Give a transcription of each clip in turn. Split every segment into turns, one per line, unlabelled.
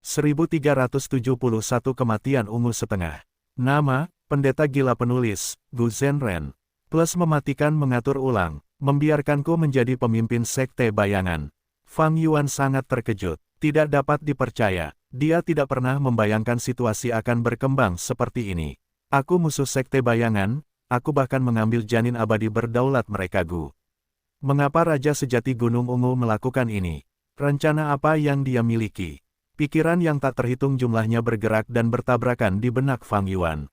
1371 Kematian Ungu Setengah. Nama, Pendeta Gila Penulis, Gu Zhenren. Plus mematikan mengatur ulang, membiarkanku menjadi pemimpin sekte bayangan. Fang Yuan sangat terkejut, tidak dapat dipercaya, dia tidak pernah membayangkan situasi akan berkembang seperti ini. Aku musuh sekte bayangan, aku bahkan mengambil janin abadi berdaulat mereka Gu. Mengapa Raja Sejati Gunung Ungu melakukan ini? Rencana apa yang dia miliki? Pikiran yang tak terhitung jumlahnya bergerak dan bertabrakan di benak Fang Yuan.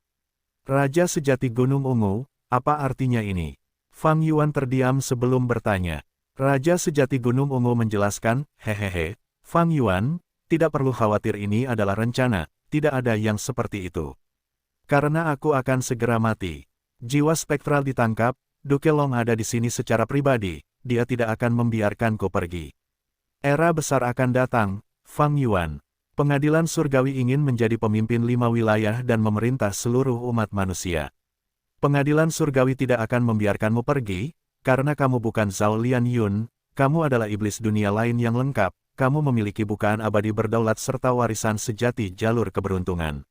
Raja Sejati Gunung Ungu, apa artinya ini? Fang Yuan terdiam sebelum bertanya. Raja Sejati Gunung Ungu menjelaskan, hehehe, Fang Yuan, tidak perlu khawatir, ini adalah rencana, tidak ada yang seperti itu. Karena aku akan segera mati. Jiwa spektral ditangkap, Duke Long ada di sini secara pribadi, dia tidak akan membiarkanku pergi. Era besar akan datang, Fang Yuan. Pengadilan surgawi ingin menjadi pemimpin 5 wilayah dan memerintah seluruh umat manusia. Pengadilan surgawi tidak akan membiarkanmu pergi, karena kamu bukan Zhao Lian Yun, kamu adalah iblis dunia lain yang lengkap, kamu memiliki bukaan abadi berdaulat serta warisan sejati jalur keberuntungan.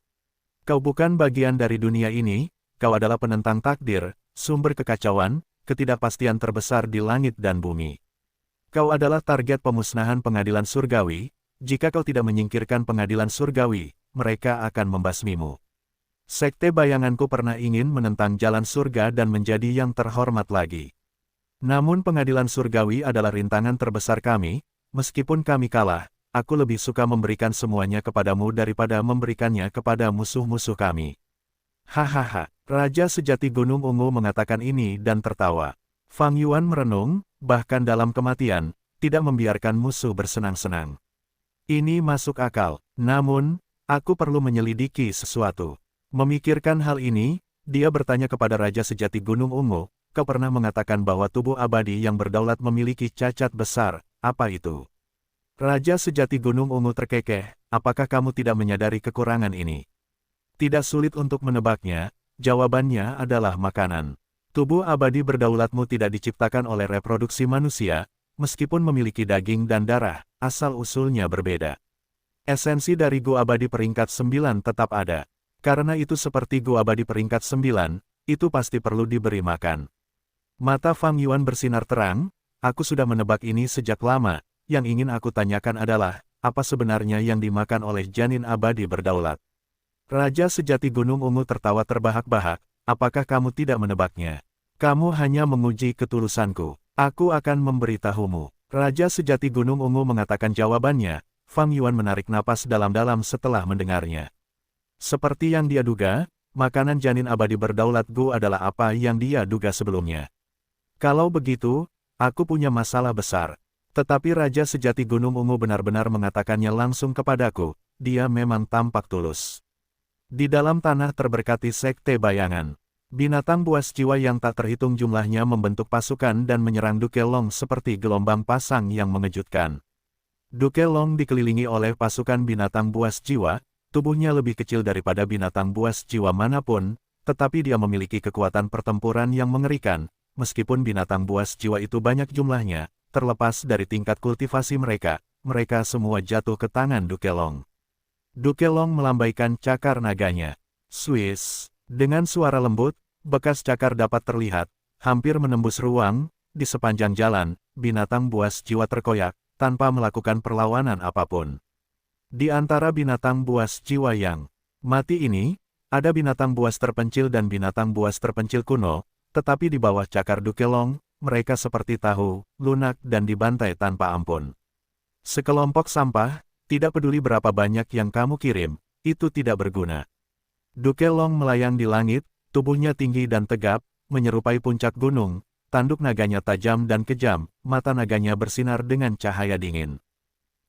Kau bukan bagian dari dunia ini, kau adalah penentang takdir, sumber kekacauan, ketidakpastian terbesar di langit dan bumi. Kau adalah target pemusnahan pengadilan surgawi, jika kau tidak menyingkirkan pengadilan surgawi, mereka akan membasmimu. Sekte bayanganku pernah ingin menentang jalan surga dan menjadi yang terhormat lagi. Namun pengadilan surgawi adalah rintangan terbesar kami, meskipun kami kalah, aku lebih suka memberikan semuanya kepadamu daripada memberikannya kepada musuh-musuh kami. Hahaha, Raja Sejati Gunung Ungu mengatakan ini dan tertawa. Fang Yuan merenung, bahkan dalam kematian, tidak membiarkan musuh bersenang-senang. Ini masuk akal, namun, aku perlu menyelidiki sesuatu. Memikirkan hal ini, dia bertanya kepada Raja Sejati Gunung Ungu, kau pernah mengatakan bahwa tubuh abadi yang berdaulat memiliki cacat besar, apa itu? Raja Sejati Gunung Ungu terkekeh, apakah kamu tidak menyadari kekurangan ini? Tidak sulit untuk menebaknya, jawabannya adalah makanan. Tubuh abadi berdaulatmu tidak diciptakan oleh reproduksi manusia, meskipun memiliki daging dan darah, asal-usulnya berbeda. Esensi dari Gu abadi peringkat 9 tetap ada. Karena itu seperti Gu abadi peringkat 9, itu pasti perlu diberi makan. Mata Fang Yuan bersinar terang, aku sudah menebak ini sejak lama, yang ingin aku tanyakan adalah, apa sebenarnya yang dimakan oleh janin abadi berdaulat? Raja Sejati Gunung Ungu tertawa terbahak-bahak, apakah kamu tidak menebaknya? Kamu hanya menguji ketulusanku. Aku akan memberitahumu. Raja Sejati Gunung Ungu mengatakan jawabannya, Fang Yuan menarik napas dalam-dalam setelah mendengarnya. Seperti yang dia duga, makanan janin abadi berdaulat Gu adalah apa yang dia duga sebelumnya. Kalau begitu, aku punya masalah besar. Tetapi Raja Sejati Gunung Ungu benar-benar mengatakannya langsung kepadaku, dia memang tampak tulus. Di dalam tanah terberkati sekte bayangan. Binatang buas jiwa yang tak terhitung jumlahnya membentuk pasukan dan menyerang Duke Long seperti gelombang pasang yang mengejutkan. Duke Long dikelilingi oleh pasukan binatang buas jiwa, tubuhnya lebih kecil daripada binatang buas jiwa manapun, tetapi dia memiliki kekuatan pertempuran yang mengerikan, meskipun binatang buas jiwa itu banyak jumlahnya, terlepas dari tingkat kultivasi mereka semua jatuh ke tangan Duke Long. Duke Long melambaikan cakar naganya. Swiss. Dengan suara lembut, bekas cakar dapat terlihat, hampir menembus ruang, di sepanjang jalan, binatang buas jiwa terkoyak, tanpa melakukan perlawanan apapun. Di antara binatang buas jiwa yang mati ini, ada binatang buas terpencil dan binatang buas terpencil kuno, tetapi di bawah cakar Duke Long, mereka seperti tahu, lunak dan dibantai tanpa ampun. Sekelompok sampah, tidak peduli berapa banyak yang kamu kirim, itu tidak berguna. Duke Long melayang di langit, tubuhnya tinggi dan tegap, menyerupai puncak gunung, tanduk naganya tajam dan kejam, mata naganya bersinar dengan cahaya dingin.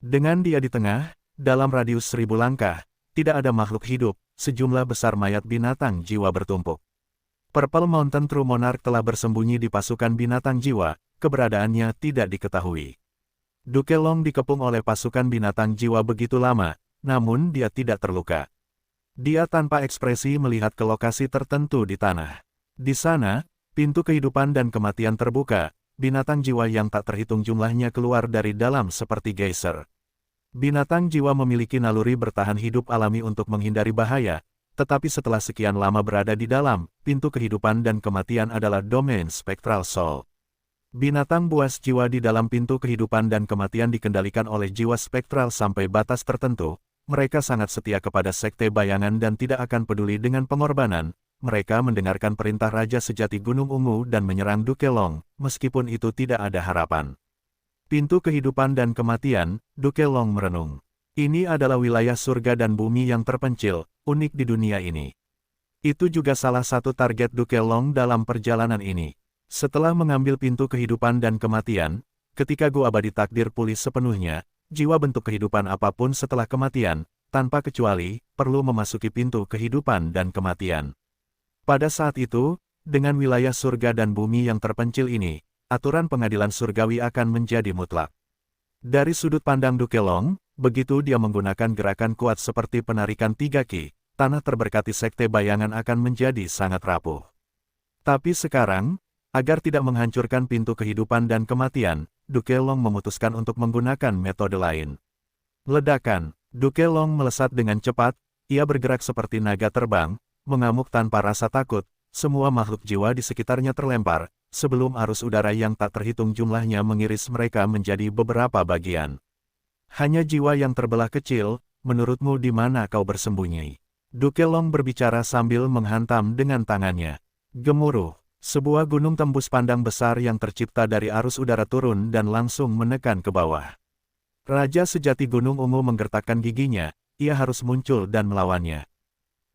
Dengan dia di tengah, dalam radius 1000 langkah, tidak ada makhluk hidup, sejumlah besar mayat binatang jiwa bertumpuk. Purple Mountain True Monarch telah bersembunyi di pasukan binatang jiwa, keberadaannya tidak diketahui. Duke Long dikepung oleh pasukan binatang jiwa begitu lama, namun dia tidak terluka. Dia tanpa ekspresi melihat ke lokasi tertentu di tanah. Di sana, pintu kehidupan dan kematian terbuka, binatang jiwa yang tak terhitung jumlahnya keluar dari dalam seperti geyser. Binatang jiwa memiliki naluri bertahan hidup alami untuk menghindari bahaya, tetapi setelah sekian lama berada di dalam, pintu kehidupan dan kematian adalah domain Spectral Soul. Binatang buas jiwa di dalam pintu kehidupan dan kematian dikendalikan oleh jiwa spektral sampai batas tertentu. Mereka sangat setia kepada sekte bayangan dan tidak akan peduli dengan pengorbanan. Mereka mendengarkan perintah Raja Sejati Gunung Ungu dan menyerang Duke Long, meskipun itu tidak ada harapan. Pintu kehidupan dan kematian, Duke Long merenung. Ini adalah wilayah surga dan bumi yang terpencil, unik di dunia ini. Itu juga salah satu target Duke Long dalam perjalanan ini. Setelah mengambil pintu kehidupan dan kematian, ketika gua abadi takdir pulih sepenuhnya, jiwa bentuk kehidupan apapun setelah kematian, tanpa kecuali, perlu memasuki pintu kehidupan dan kematian. Pada saat itu, dengan wilayah surga dan bumi yang terpencil ini, aturan pengadilan surgawi akan menjadi mutlak. Dari sudut pandang Duke Long, begitu dia menggunakan gerakan kuat seperti penarikan 3 ki, tanah terberkati sekte bayangan akan menjadi sangat rapuh. Tapi sekarang, agar tidak menghancurkan pintu kehidupan dan kematian, Duke Long memutuskan untuk menggunakan metode lain. Ledakan, Duke Long melesat dengan cepat, ia bergerak seperti naga terbang, mengamuk tanpa rasa takut, semua makhluk jiwa di sekitarnya terlempar, sebelum arus udara yang tak terhitung jumlahnya mengiris mereka menjadi beberapa bagian. Hanya jiwa yang terbelah kecil, menurutmu di mana kau bersembunyi? Duke Long berbicara sambil menghantam dengan tangannya. Gemuruh. Sebuah gunung tembus pandang besar yang tercipta dari arus udara turun dan langsung menekan ke bawah. Raja Sejati Gunung Ungu menggertakkan giginya, ia harus muncul dan melawannya.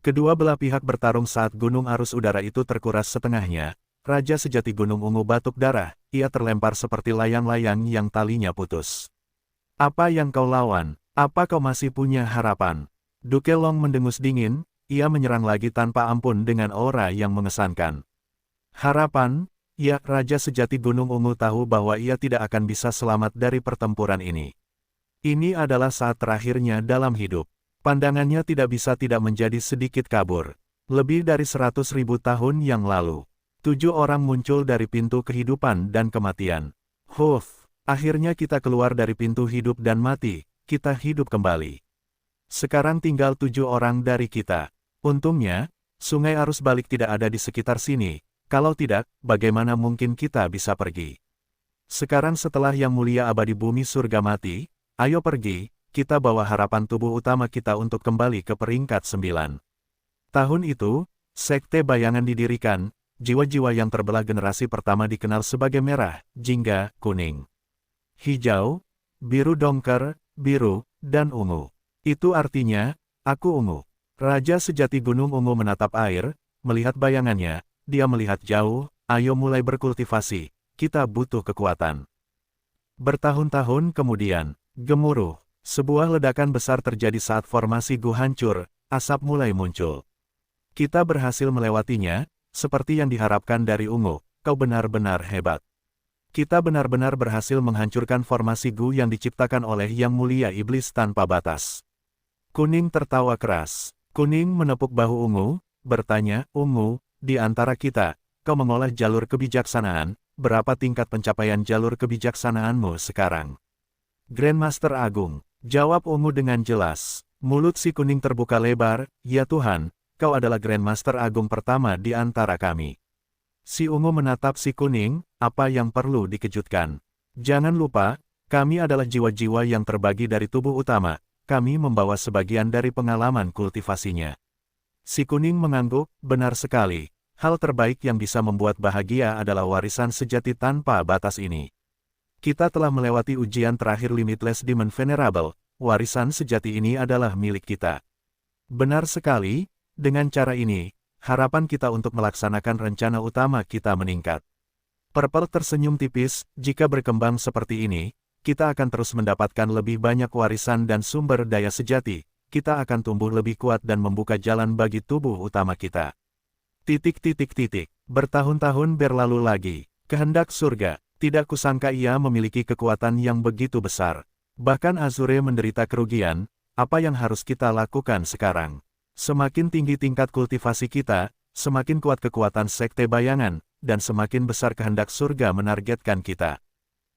Kedua belah pihak bertarung saat gunung arus udara itu terkuras setengahnya. Raja Sejati Gunung Ungu batuk darah, ia terlempar seperti layang-layang yang talinya putus. Apa yang kau lawan? Apa kau masih punya harapan? Duke Long mendengus dingin, ia menyerang lagi tanpa ampun dengan aura yang mengesankan. Harapan, ya, Raja Sejati Gunung Ungu tahu bahwa ia tidak akan bisa selamat dari pertempuran ini. Ini adalah saat terakhirnya dalam hidup. Pandangannya tidak bisa tidak menjadi sedikit kabur. Lebih dari 100.000 tahun yang lalu, 7 orang muncul dari pintu kehidupan dan kematian. Akhirnya kita keluar dari pintu hidup dan mati, kita hidup kembali. Sekarang tinggal 7 orang dari kita. Untungnya, sungai arus balik tidak ada di sekitar sini. Kalau tidak, bagaimana mungkin kita bisa pergi? Sekarang setelah Yang Mulia Abadi Bumi Surga mati, ayo pergi, kita bawa harapan tubuh utama kita untuk kembali ke peringkat 9. Tahun itu, Sekte Bayangan didirikan, jiwa-jiwa yang terbelah generasi pertama dikenal sebagai merah, jingga, kuning, hijau, biru dongker, biru, dan ungu. Itu artinya, aku ungu. Raja Sejati Gunung Ungu menatap air, melihat bayangannya. Dia melihat jauh, ayo mulai berkultivasi, kita butuh kekuatan. Bertahun-tahun kemudian, gemuruh, sebuah ledakan besar terjadi saat formasi Gu hancur, asap mulai muncul. Kita berhasil melewatinya, seperti yang diharapkan dari Ungu, kau benar-benar hebat. Kita benar-benar berhasil menghancurkan formasi Gu yang diciptakan oleh Yang Mulia Iblis tanpa batas. Kuning tertawa keras, Kuning menepuk bahu Ungu, bertanya, Ungu, di antara kita, kau mengolah jalur kebijaksanaan, berapa tingkat pencapaian jalur kebijaksanaanmu sekarang? Grandmaster Agung, jawab Ungu dengan jelas. Mulut si Kuning terbuka lebar, ya Tuhan, kau adalah Grandmaster Agung pertama di antara kami. Si Ungu menatap si Kuning, apa yang perlu dikejutkan? Jangan lupa, kami adalah jiwa-jiwa yang terbagi dari tubuh utama, kami membawa sebagian dari pengalaman kultivasinya. Si Kuning mengangguk, benar sekali. Hal terbaik yang bisa membuat bahagia adalah warisan sejati tanpa batas ini. Kita telah melewati ujian terakhir Limitless Demon Venerable, warisan sejati ini adalah milik kita. Benar sekali, dengan cara ini, harapan kita untuk melaksanakan rencana utama kita meningkat. Purple tersenyum tipis, jika berkembang seperti ini, kita akan terus mendapatkan lebih banyak warisan dan sumber daya sejati. Kita akan tumbuh lebih kuat dan membuka jalan bagi tubuh utama kita. Bertahun-tahun berlalu lagi. Kehendak surga, tidak kusangka ia memiliki kekuatan yang begitu besar. Bahkan Azure menderita kerugian, apa yang harus kita lakukan sekarang? Semakin tinggi tingkat kultivasi kita, semakin kuat kekuatan sekte bayangan, dan semakin besar kehendak surga menargetkan kita.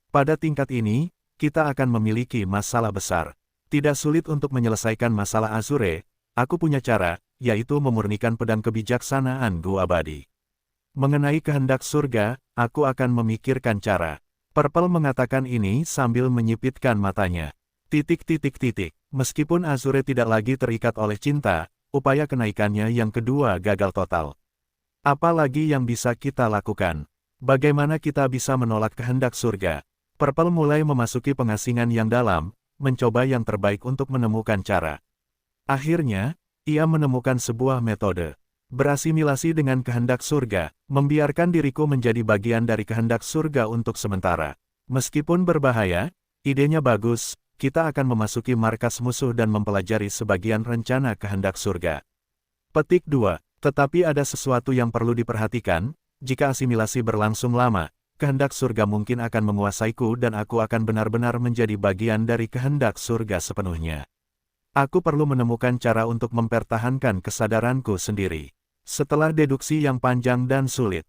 Pada tingkat ini, kita akan memiliki masalah besar. Tidak sulit untuk menyelesaikan masalah Azure, aku punya cara, yaitu memurnikan pedang kebijaksanaan Gu abadi. Mengenai kehendak surga, aku akan memikirkan cara. Purple mengatakan ini sambil menyipitkan matanya. Meskipun Azure tidak lagi terikat oleh cinta, upaya kenaikannya yang kedua gagal total. Apalagi yang bisa kita lakukan? Bagaimana kita bisa menolak kehendak surga? Purple mulai memasuki pengasingan yang dalam, mencoba yang terbaik untuk menemukan cara. Akhirnya, ia menemukan sebuah metode. Berasimilasi dengan kehendak surga, membiarkan diriku menjadi bagian dari kehendak surga untuk sementara. Meskipun berbahaya, idenya bagus, kita akan memasuki markas musuh dan mempelajari sebagian rencana kehendak surga. Petik 2. Tetapi ada sesuatu yang perlu diperhatikan, jika asimilasi berlangsung lama, kehendak surga mungkin akan menguasaiku dan aku akan benar-benar menjadi bagian dari kehendak surga sepenuhnya. Aku perlu menemukan cara untuk mempertahankan kesadaranku sendiri. Setelah deduksi yang panjang dan sulit,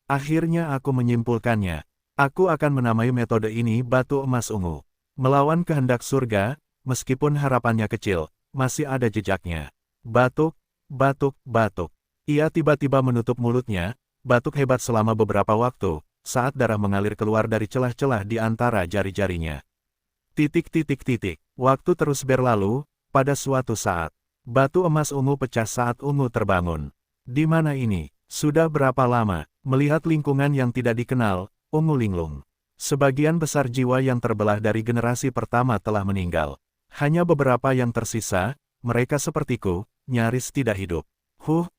akhirnya aku menyimpulkannya. Aku akan menamai metode ini batu emas ungu. Melawan kehendak surga, meskipun harapannya kecil, masih ada jejaknya. Batuk, batuk, batuk. Ia tiba-tiba menutup mulutnya, batuk hebat selama beberapa waktu, saat darah mengalir keluar dari celah-celah di antara jari-jarinya. Waktu terus berlalu, pada suatu saat, batu emas ungu pecah saat ungu terbangun. Di mana ini? Sudah berapa lama? Melihat lingkungan yang tidak dikenal, ungu linglung. Sebagian besar jiwa yang terbelah dari generasi pertama telah meninggal. Hanya beberapa yang tersisa, mereka sepertiku, nyaris tidak hidup.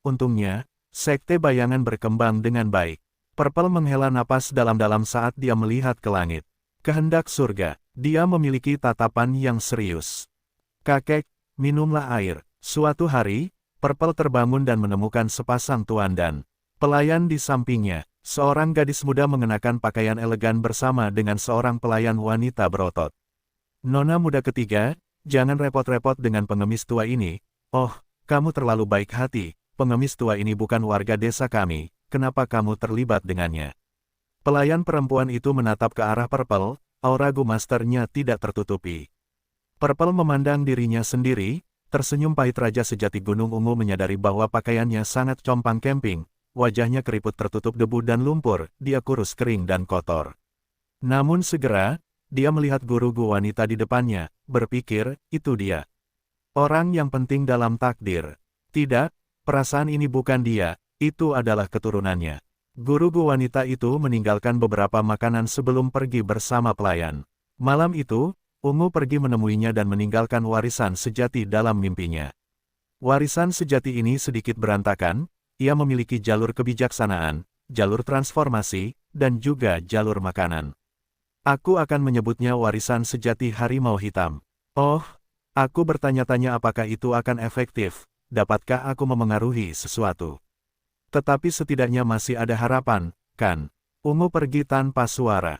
Untungnya, sekte bayangan berkembang dengan baik. Purple menghela napas dalam-dalam saat dia melihat ke langit. Kehendak surga, dia memiliki tatapan yang serius. Kakek, minumlah air. Suatu hari, Purple terbangun dan menemukan sepasang tuan dan pelayan di sampingnya. Seorang gadis muda mengenakan pakaian elegan bersama dengan seorang pelayan wanita berotot. Nona muda ketiga, jangan repot-repot dengan pengemis tua ini. Oh, kamu terlalu baik hati. Pengemis tua ini bukan warga desa kami, kenapa kamu terlibat dengannya? Pelayan perempuan itu menatap ke arah Purple, aura Gu Masternya tidak tertutupi. Purple memandang dirinya sendiri, tersenyum pahit. Raja sejati Gunung Ungu menyadari bahwa pakaiannya sangat compang camping, wajahnya keriput tertutup debu dan lumpur, dia kurus kering dan kotor. Namun segera, dia melihat guru Gu wanita di depannya, berpikir, itu dia. Orang yang penting dalam takdir. Tidak, perasaan ini bukan dia, itu adalah keturunannya. Guru Gu wanita itu meninggalkan beberapa makanan sebelum pergi bersama pelayan. Malam itu, Ungu pergi menemuinya dan meninggalkan warisan sejati dalam mimpinya. Warisan sejati ini sedikit berantakan, ia memiliki jalur kebijaksanaan, jalur transformasi, dan juga jalur makanan. Aku akan menyebutnya warisan sejati harimau hitam. Oh, aku bertanya-tanya apakah itu akan efektif, dapatkah aku memengaruhi sesuatu? Tetapi setidaknya masih ada harapan, kan? Ungu pergi tanpa suara.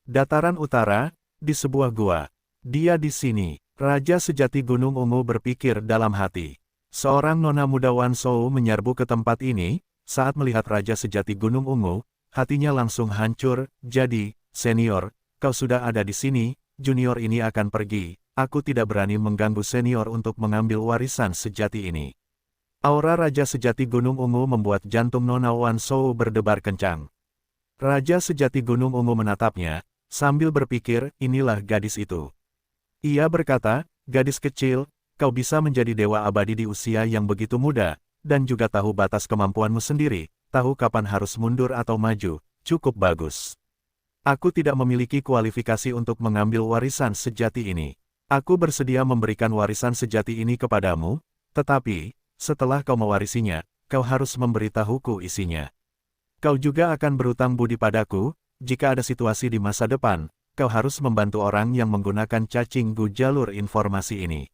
Dataran utara, di sebuah gua. Dia di sini. Raja sejati Gunung Ungu berpikir dalam hati. Seorang nona muda Wan Shou menyerbu ke tempat ini, saat melihat Raja sejati Gunung Ungu, hatinya langsung hancur. Jadi, senior, kau sudah ada di sini, junior ini akan pergi. Aku tidak berani mengganggu senior untuk mengambil warisan sejati ini. Aura Raja sejati Gunung Ungu membuat jantung nona Wan Shou berdebar kencang. Raja sejati Gunung Ungu menatapnya, sambil berpikir, inilah gadis itu. Ia berkata, gadis kecil, kau bisa menjadi dewa abadi di usia yang begitu muda, dan juga tahu batas kemampuanmu sendiri, tahu kapan harus mundur atau maju, cukup bagus. Aku tidak memiliki kualifikasi untuk mengambil warisan sejati ini. Aku bersedia memberikan warisan sejati ini kepadamu, tetapi, setelah kau mewarisinya, kau harus memberitahuku isinya. Kau juga akan berutang budi padaku. Jika ada situasi di masa depan, kau harus membantu orang yang menggunakan cacing Gu jalur informasi ini.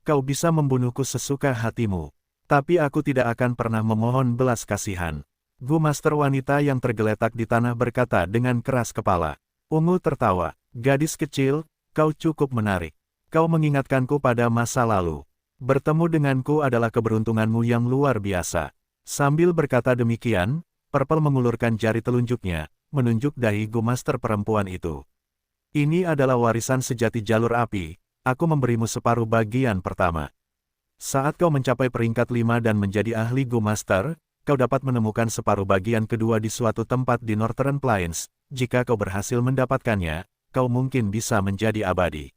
Kau bisa membunuhku sesuka hatimu. Tapi aku tidak akan pernah memohon belas kasihan. Gu Master wanita yang tergeletak di tanah berkata dengan keras kepala. Ungu tertawa. Gadis kecil, kau cukup menarik. Kau mengingatkanku pada masa lalu. Bertemu denganku adalah keberuntunganmu yang luar biasa. Sambil berkata demikian, Purple mengulurkan jari telunjuknya, menunjuk dahi Gu Master perempuan itu. Ini adalah warisan sejati jalur api, aku memberimu separuh bagian pertama. Saat kau mencapai peringkat 5 dan menjadi ahli Gu Master, kau dapat menemukan separuh bagian kedua di suatu tempat di Northern Plains. Jika kau berhasil mendapatkannya, kau mungkin bisa menjadi abadi.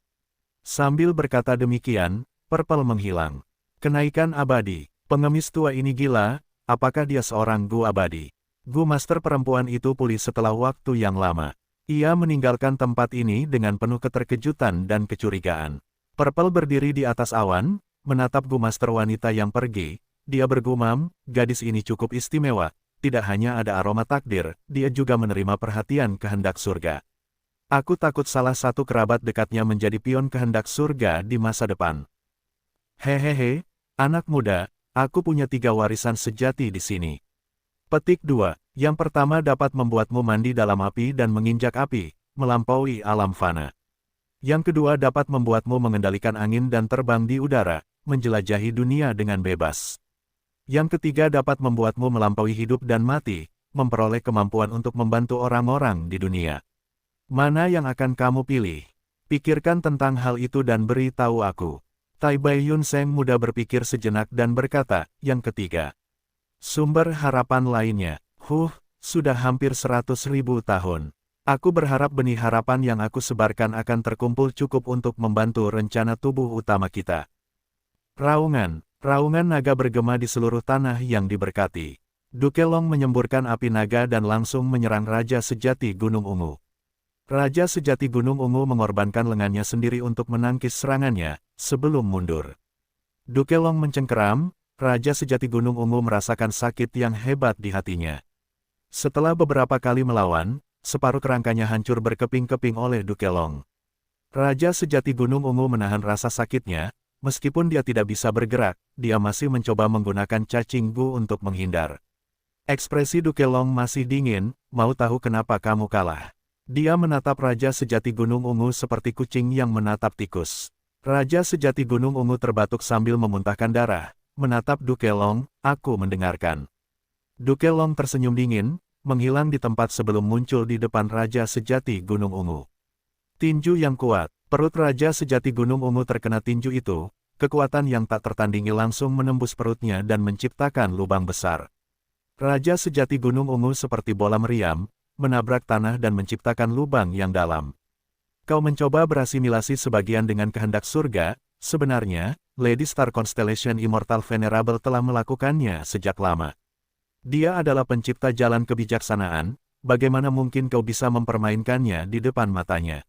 Sambil berkata demikian, Purple menghilang. Kenaikan abadi. Pengemis tua ini gila, apakah dia seorang Gu abadi? Gu Master perempuan itu pulih setelah waktu yang lama. Ia meninggalkan tempat ini dengan penuh keterkejutan dan kecurigaan. Purple berdiri di atas awan, menatap Gu Master wanita yang pergi. Dia bergumam, gadis ini cukup istimewa. Tidak hanya ada aroma takdir, dia juga menerima perhatian kehendak surga. Aku takut salah satu kerabat dekatnya menjadi pion kehendak surga di masa depan. Hehehe, anak muda, aku punya 3 warisan sejati di sini. Petik 2. Yang pertama dapat membuatmu mandi dalam api dan menginjak api, melampaui alam fana. Yang kedua dapat membuatmu mengendalikan angin dan terbang di udara, menjelajahi dunia dengan bebas. Yang ketiga dapat membuatmu melampaui hidup dan mati, memperoleh kemampuan untuk membantu orang-orang di dunia. Mana yang akan kamu pilih? Pikirkan tentang hal itu dan beritahu aku. Tai Bai Yun Seng muda berpikir sejenak dan berkata, yang ketiga. Sumber harapan lainnya. Sudah hampir 100.000 tahun. Aku berharap benih harapan yang aku sebarkan akan terkumpul cukup untuk membantu rencana tubuh utama kita. Raungan. Raungan naga bergema di seluruh tanah yang diberkati. Duke Long menyemburkan api naga dan langsung menyerang Raja Sejati Gunung Ungu. Raja Sejati Gunung Ungu mengorbankan lengannya sendiri untuk menangkis serangannya, sebelum mundur. Duke Long mencengkeram, Raja Sejati Gunung Ungu merasakan sakit yang hebat di hatinya. Setelah beberapa kali melawan, separuh kerangkanya hancur berkeping-keping oleh Duke Long. Raja Sejati Gunung Ungu menahan rasa sakitnya, meskipun dia tidak bisa bergerak, dia masih mencoba menggunakan cacing gu untuk menghindar. Ekspresi Duke Long masih dingin, mau tahu kenapa kamu kalah? Dia menatap Raja Sejati Gunung Ungu seperti kucing yang menatap tikus. Raja Sejati Gunung Ungu terbatuk sambil memuntahkan darah. Menatap Duke Long, aku mendengarkan. Duke Long tersenyum dingin, menghilang di tempat sebelum muncul di depan Raja Sejati Gunung Ungu. Tinju yang kuat, perut Raja Sejati Gunung Ungu terkena tinju itu, kekuatan yang tak tertandingi langsung menembus perutnya dan menciptakan lubang besar. Raja Sejati Gunung Ungu seperti bola meriam, menabrak tanah dan menciptakan lubang yang dalam. Kau mencoba berasimilasi sebagian dengan kehendak surga, sebenarnya, Lady Star Constellation Immortal Venerable telah melakukannya sejak lama. Dia adalah pencipta jalan kebijaksanaan, bagaimana mungkin kau bisa mempermainkannya di depan matanya?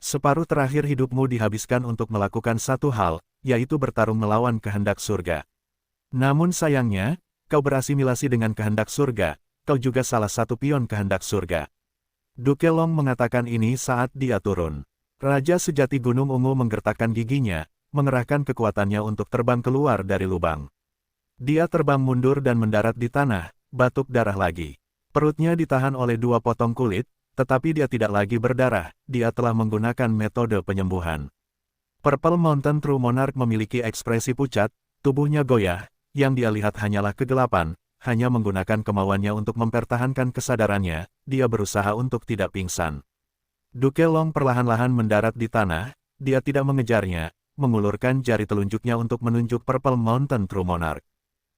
Separuh terakhir hidupmu dihabiskan untuk melakukan satu hal, yaitu bertarung melawan kehendak surga. Namun sayangnya, kau berasimilasi dengan kehendak surga, kau juga salah satu pion kehendak surga. Duke Long mengatakan ini saat dia turun. Raja Sejati Gunung Ungu menggertakkan giginya, mengerahkan kekuatannya untuk terbang keluar dari lubang. Dia terbang mundur dan mendarat di tanah, batuk darah lagi. Perutnya ditahan oleh 2 potong kulit, tetapi dia tidak lagi berdarah, dia telah menggunakan metode penyembuhan. Purple Mountain True Monarch memiliki ekspresi pucat, tubuhnya goyah, yang dia lihat hanyalah kegelapan, hanya menggunakan kemauannya untuk mempertahankan kesadarannya, dia berusaha untuk tidak pingsan. Duke Long perlahan-lahan mendarat di tanah, dia tidak mengejarnya, mengulurkan jari telunjuknya untuk menunjuk Purple Mountain True Monarch.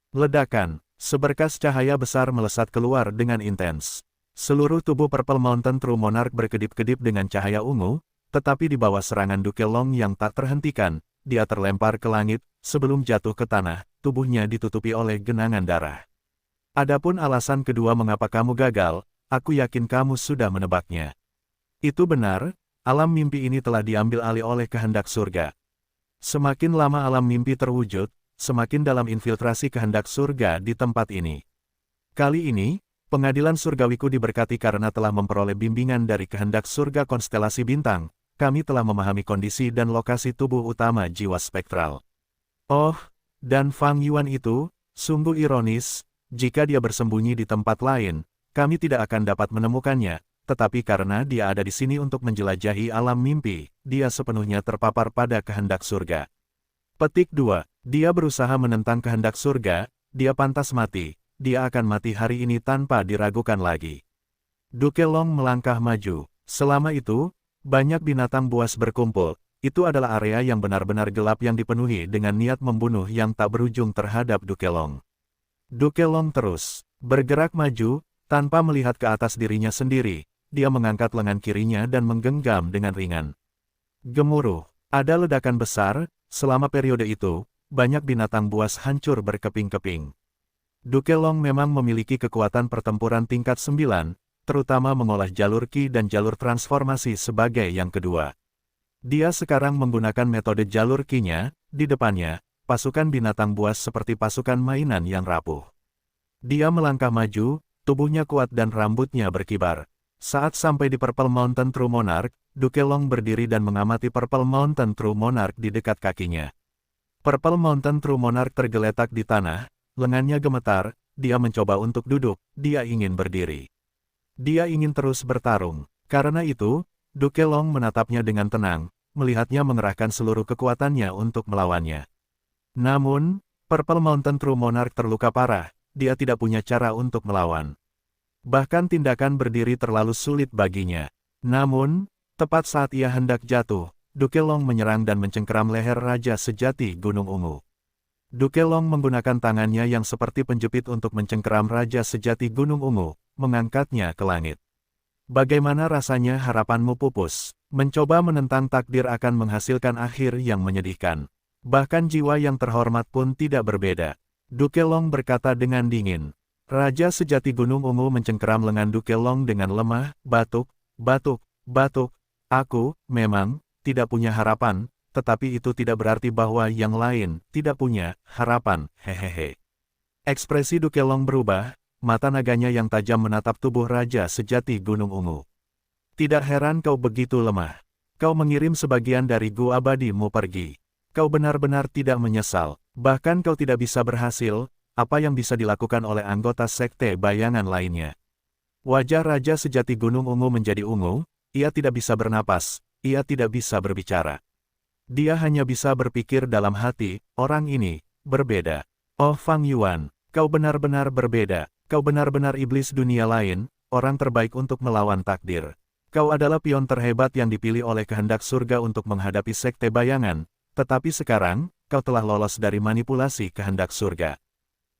Ledakan, seberkas cahaya besar melesat keluar dengan intens. Seluruh tubuh Purple Mountain True Monarch berkedip-kedip dengan cahaya ungu, tetapi di bawah serangan Duke Long yang tak terhentikan, dia terlempar ke langit, sebelum jatuh ke tanah, tubuhnya ditutupi oleh genangan darah. Adapun alasan kedua mengapa kamu gagal, aku yakin kamu sudah menebaknya. Itu benar, alam mimpi ini telah diambil alih oleh kehendak surga. Semakin lama alam mimpi terwujud, semakin dalam infiltrasi kehendak surga di tempat ini. Kali ini, pengadilan surgawiku diberkati karena telah memperoleh bimbingan dari kehendak surga konstelasi bintang, kami telah memahami kondisi dan lokasi tubuh utama jiwa spektral. Oh, dan Fang Yuan itu, sungguh ironis, jika dia bersembunyi di tempat lain, kami tidak akan dapat menemukannya, tetapi karena dia ada di sini untuk menjelajahi alam mimpi, dia sepenuhnya terpapar pada kehendak surga. Petik 2. Dia berusaha menentang kehendak surga, dia pantas mati, dia akan mati hari ini tanpa diragukan lagi. Duke Long melangkah maju. Selama itu, Banyak binatang buas berkumpul. Itu adalah area yang benar-benar gelap yang dipenuhi dengan niat membunuh yang tak berujung terhadap Dukelong. Dukelong terus bergerak maju, tanpa melihat ke atas dirinya sendiri. Dia mengangkat lengan kirinya dan menggenggam dengan ringan. Gemuruh. Ada ledakan besar. Selama periode itu, banyak binatang buas hancur berkeping-keping. Dukelong memang memiliki kekuatan pertempuran tingkat 9, terutama mengolah jalur Qi dan jalur transformasi sebagai yang kedua. Dia sekarang menggunakan metode jalur Qi-nya. Di depannya, pasukan binatang buas seperti pasukan mainan yang rapuh. Dia melangkah maju, tubuhnya kuat dan rambutnya berkibar. Saat sampai di Purple Mountain True Monarch, Dukelong berdiri dan mengamati Purple Mountain True Monarch di dekat kakinya. Purple Mountain True Monarch tergeletak di tanah, lengannya gemetar, dia mencoba untuk duduk, dia ingin berdiri. Dia ingin terus bertarung. Karena itu, Dukelong menatapnya dengan tenang, melihatnya mengerahkan seluruh kekuatannya untuk melawannya. Namun, Purple Mountain True Monarch terluka parah, dia tidak punya cara untuk melawan. Bahkan tindakan berdiri terlalu sulit baginya. Namun, tepat saat ia hendak jatuh, Dukelong menyerang dan mencengkeram leher Raja Sejati Gunung Ungu. Dukelong menggunakan tangannya yang seperti penjepit untuk mencengkeram Raja Sejati Gunung Ungu, mengangkatnya ke langit. Bagaimana rasanya harapanmu pupus? Mencoba menentang takdir akan menghasilkan akhir yang menyedihkan. Bahkan jiwa yang terhormat pun tidak berbeda. Dukelong berkata dengan dingin. Raja Sejati Gunung Ungu mencengkeram lengan Dukelong dengan lemah, batuk, batuk, batuk. Aku, memang, tidak punya harapan, tetapi itu tidak berarti bahwa yang lain tidak punya harapan, hehehe. Ekspresi Dukelong berubah, mata naganya yang tajam menatap tubuh Raja Sejati Gunung Ungu. Tidak heran kau begitu lemah. Kau mengirim sebagian dari gua abadimu pergi. Kau benar-benar tidak menyesal, bahkan kau tidak bisa berhasil. Apa yang bisa dilakukan oleh anggota sekte bayangan lainnya? Wajah Raja Sejati Gunung Ungu menjadi ungu, ia tidak bisa bernapas, ia tidak bisa berbicara. Dia hanya bisa berpikir dalam hati, orang ini, berbeda. Oh Fang Yuan, kau benar-benar berbeda, kau benar-benar iblis dunia lain, orang terbaik untuk melawan takdir. Kau adalah pion terhebat yang dipilih oleh kehendak surga untuk menghadapi sekte bayangan, tetapi sekarang, kau telah lolos dari manipulasi kehendak surga.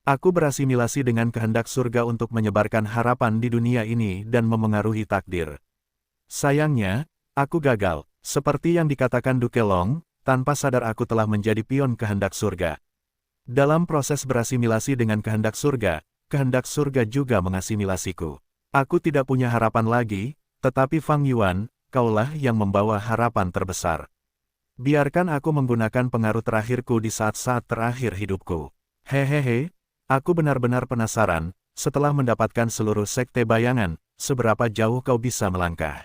Aku berasimilasi dengan kehendak surga untuk menyebarkan harapan di dunia ini dan memengaruhi takdir. Sayangnya, aku gagal. Seperti yang dikatakan Dukelong, tanpa sadar aku telah menjadi pion kehendak surga. Dalam proses berasimilasi dengan kehendak surga juga mengasimilasiku. Aku tidak punya harapan lagi, tetapi Fang Yuan, kaulah yang membawa harapan terbesar. Biarkan aku menggunakan pengaruh terakhirku di saat-saat terakhir hidupku. Hehehe. Aku benar-benar penasaran, setelah mendapatkan seluruh sekte bayangan, seberapa jauh kau bisa melangkah.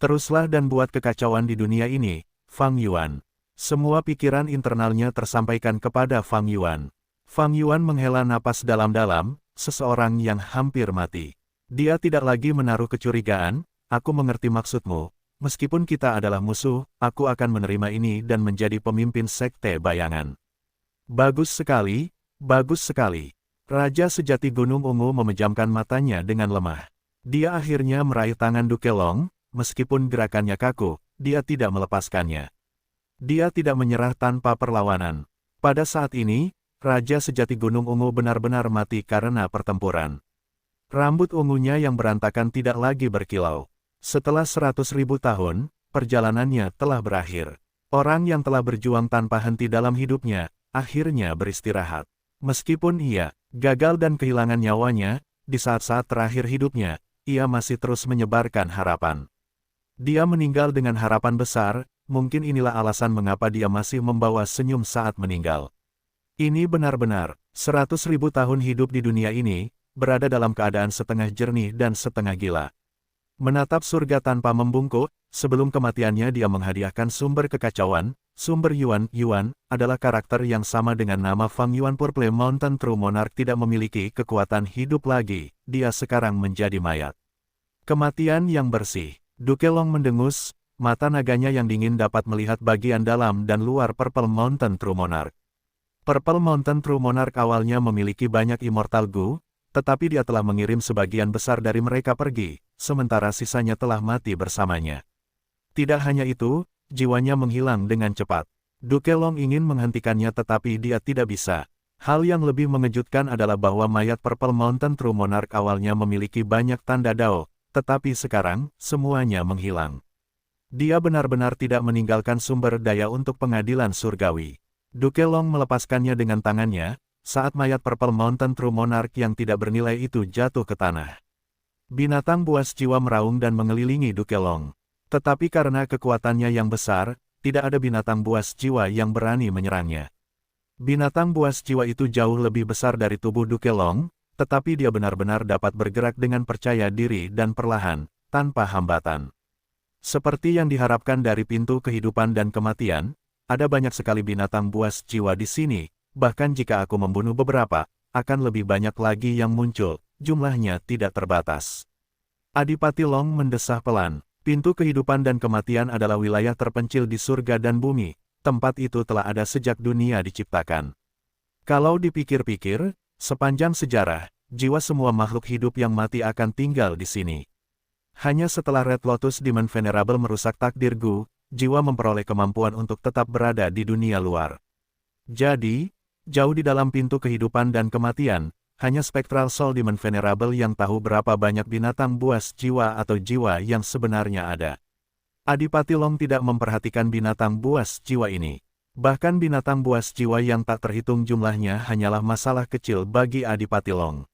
Teruslah dan buat kekacauan di dunia ini, Fang Yuan. Semua pikiran internalnya tersampaikan kepada Fang Yuan. Fang Yuan menghela napas dalam-dalam, seseorang yang hampir mati. Dia tidak lagi menaruh kecurigaan, aku mengerti maksudmu, meskipun kita adalah musuh, aku akan menerima ini dan menjadi pemimpin sekte bayangan. Bagus sekali. Bagus sekali. Raja Sejati Gunung Ungu memejamkan matanya dengan lemah. Dia akhirnya meraih tangan Dukelong, meskipun gerakannya kaku, dia tidak melepaskannya. Dia tidak menyerah tanpa perlawanan. Pada saat ini, Raja Sejati Gunung Ungu benar-benar mati karena pertempuran. Rambut ungunya yang berantakan tidak lagi berkilau. Setelah 100.000 tahun, perjalanannya telah berakhir. Orang yang telah berjuang tanpa henti dalam hidupnya, akhirnya beristirahat. Meskipun ia gagal dan kehilangan nyawanya, di saat-saat terakhir hidupnya, ia masih terus menyebarkan harapan. Dia meninggal dengan harapan besar, mungkin inilah alasan mengapa dia masih membawa senyum saat meninggal. Ini benar-benar, 100.000 tahun hidup di dunia ini, berada dalam keadaan setengah jernih dan setengah gila. Menatap surga tanpa membungkuk, sebelum kematiannya dia menghadiahkan sumber kekacauan. Sumber Yuan adalah karakter yang sama dengan nama Fang Yuan. Purple Mountain True Monarch tidak memiliki kekuatan hidup lagi, dia sekarang menjadi mayat. Kematian yang bersih. Dukelong mendengus, mata naganya yang dingin dapat melihat bagian dalam dan luar Purple Mountain True Monarch. Purple Mountain True Monarch awalnya memiliki banyak Immortal Gu, tetapi dia telah mengirim sebagian besar dari mereka pergi, sementara sisanya telah mati bersamanya. Tidak hanya itu, jiwanya menghilang dengan cepat. Duke Long ingin menghentikannya tetapi dia tidak bisa. Hal yang lebih mengejutkan adalah bahwa mayat Purple Mountain True Monarch awalnya memiliki banyak tanda Dao, tetapi sekarang, semuanya menghilang. Dia benar-benar tidak meninggalkan sumber daya untuk pengadilan surgawi. Duke Long melepaskannya dengan tangannya, saat mayat Purple Mountain True Monarch yang tidak bernilai itu jatuh ke tanah. Binatang buas jiwa meraung dan mengelilingi Duke Long. Tetapi karena kekuatannya yang besar, tidak ada binatang buas jiwa yang berani menyerangnya. Binatang buas jiwa itu jauh lebih besar dari tubuh Duke Long, tetapi dia benar-benar dapat bergerak dengan percaya diri dan perlahan, tanpa hambatan. Seperti yang diharapkan dari pintu kehidupan dan kematian, ada banyak sekali binatang buas jiwa di sini, bahkan jika aku membunuh beberapa, akan lebih banyak lagi yang muncul, jumlahnya tidak terbatas. Adipati Long mendesah pelan. Pintu kehidupan dan kematian adalah wilayah terpencil di surga dan bumi. Tempat itu telah ada sejak dunia diciptakan. Kalau dipikir-pikir, sepanjang sejarah, jiwa semua makhluk hidup yang mati akan tinggal di sini. Hanya setelah Red Lotus Demon Venerable merusak takdir Gu, jiwa memperoleh kemampuan untuk tetap berada di dunia luar. Jadi, jauh di dalam pintu kehidupan dan kematian, hanya Spectral Soul Demon Venerable yang tahu berapa banyak binatang buas jiwa atau jiwa yang sebenarnya ada. Adipati Long tidak memperhatikan binatang buas jiwa ini. Bahkan binatang buas jiwa yang tak terhitung jumlahnya hanyalah masalah kecil bagi Adipati Long.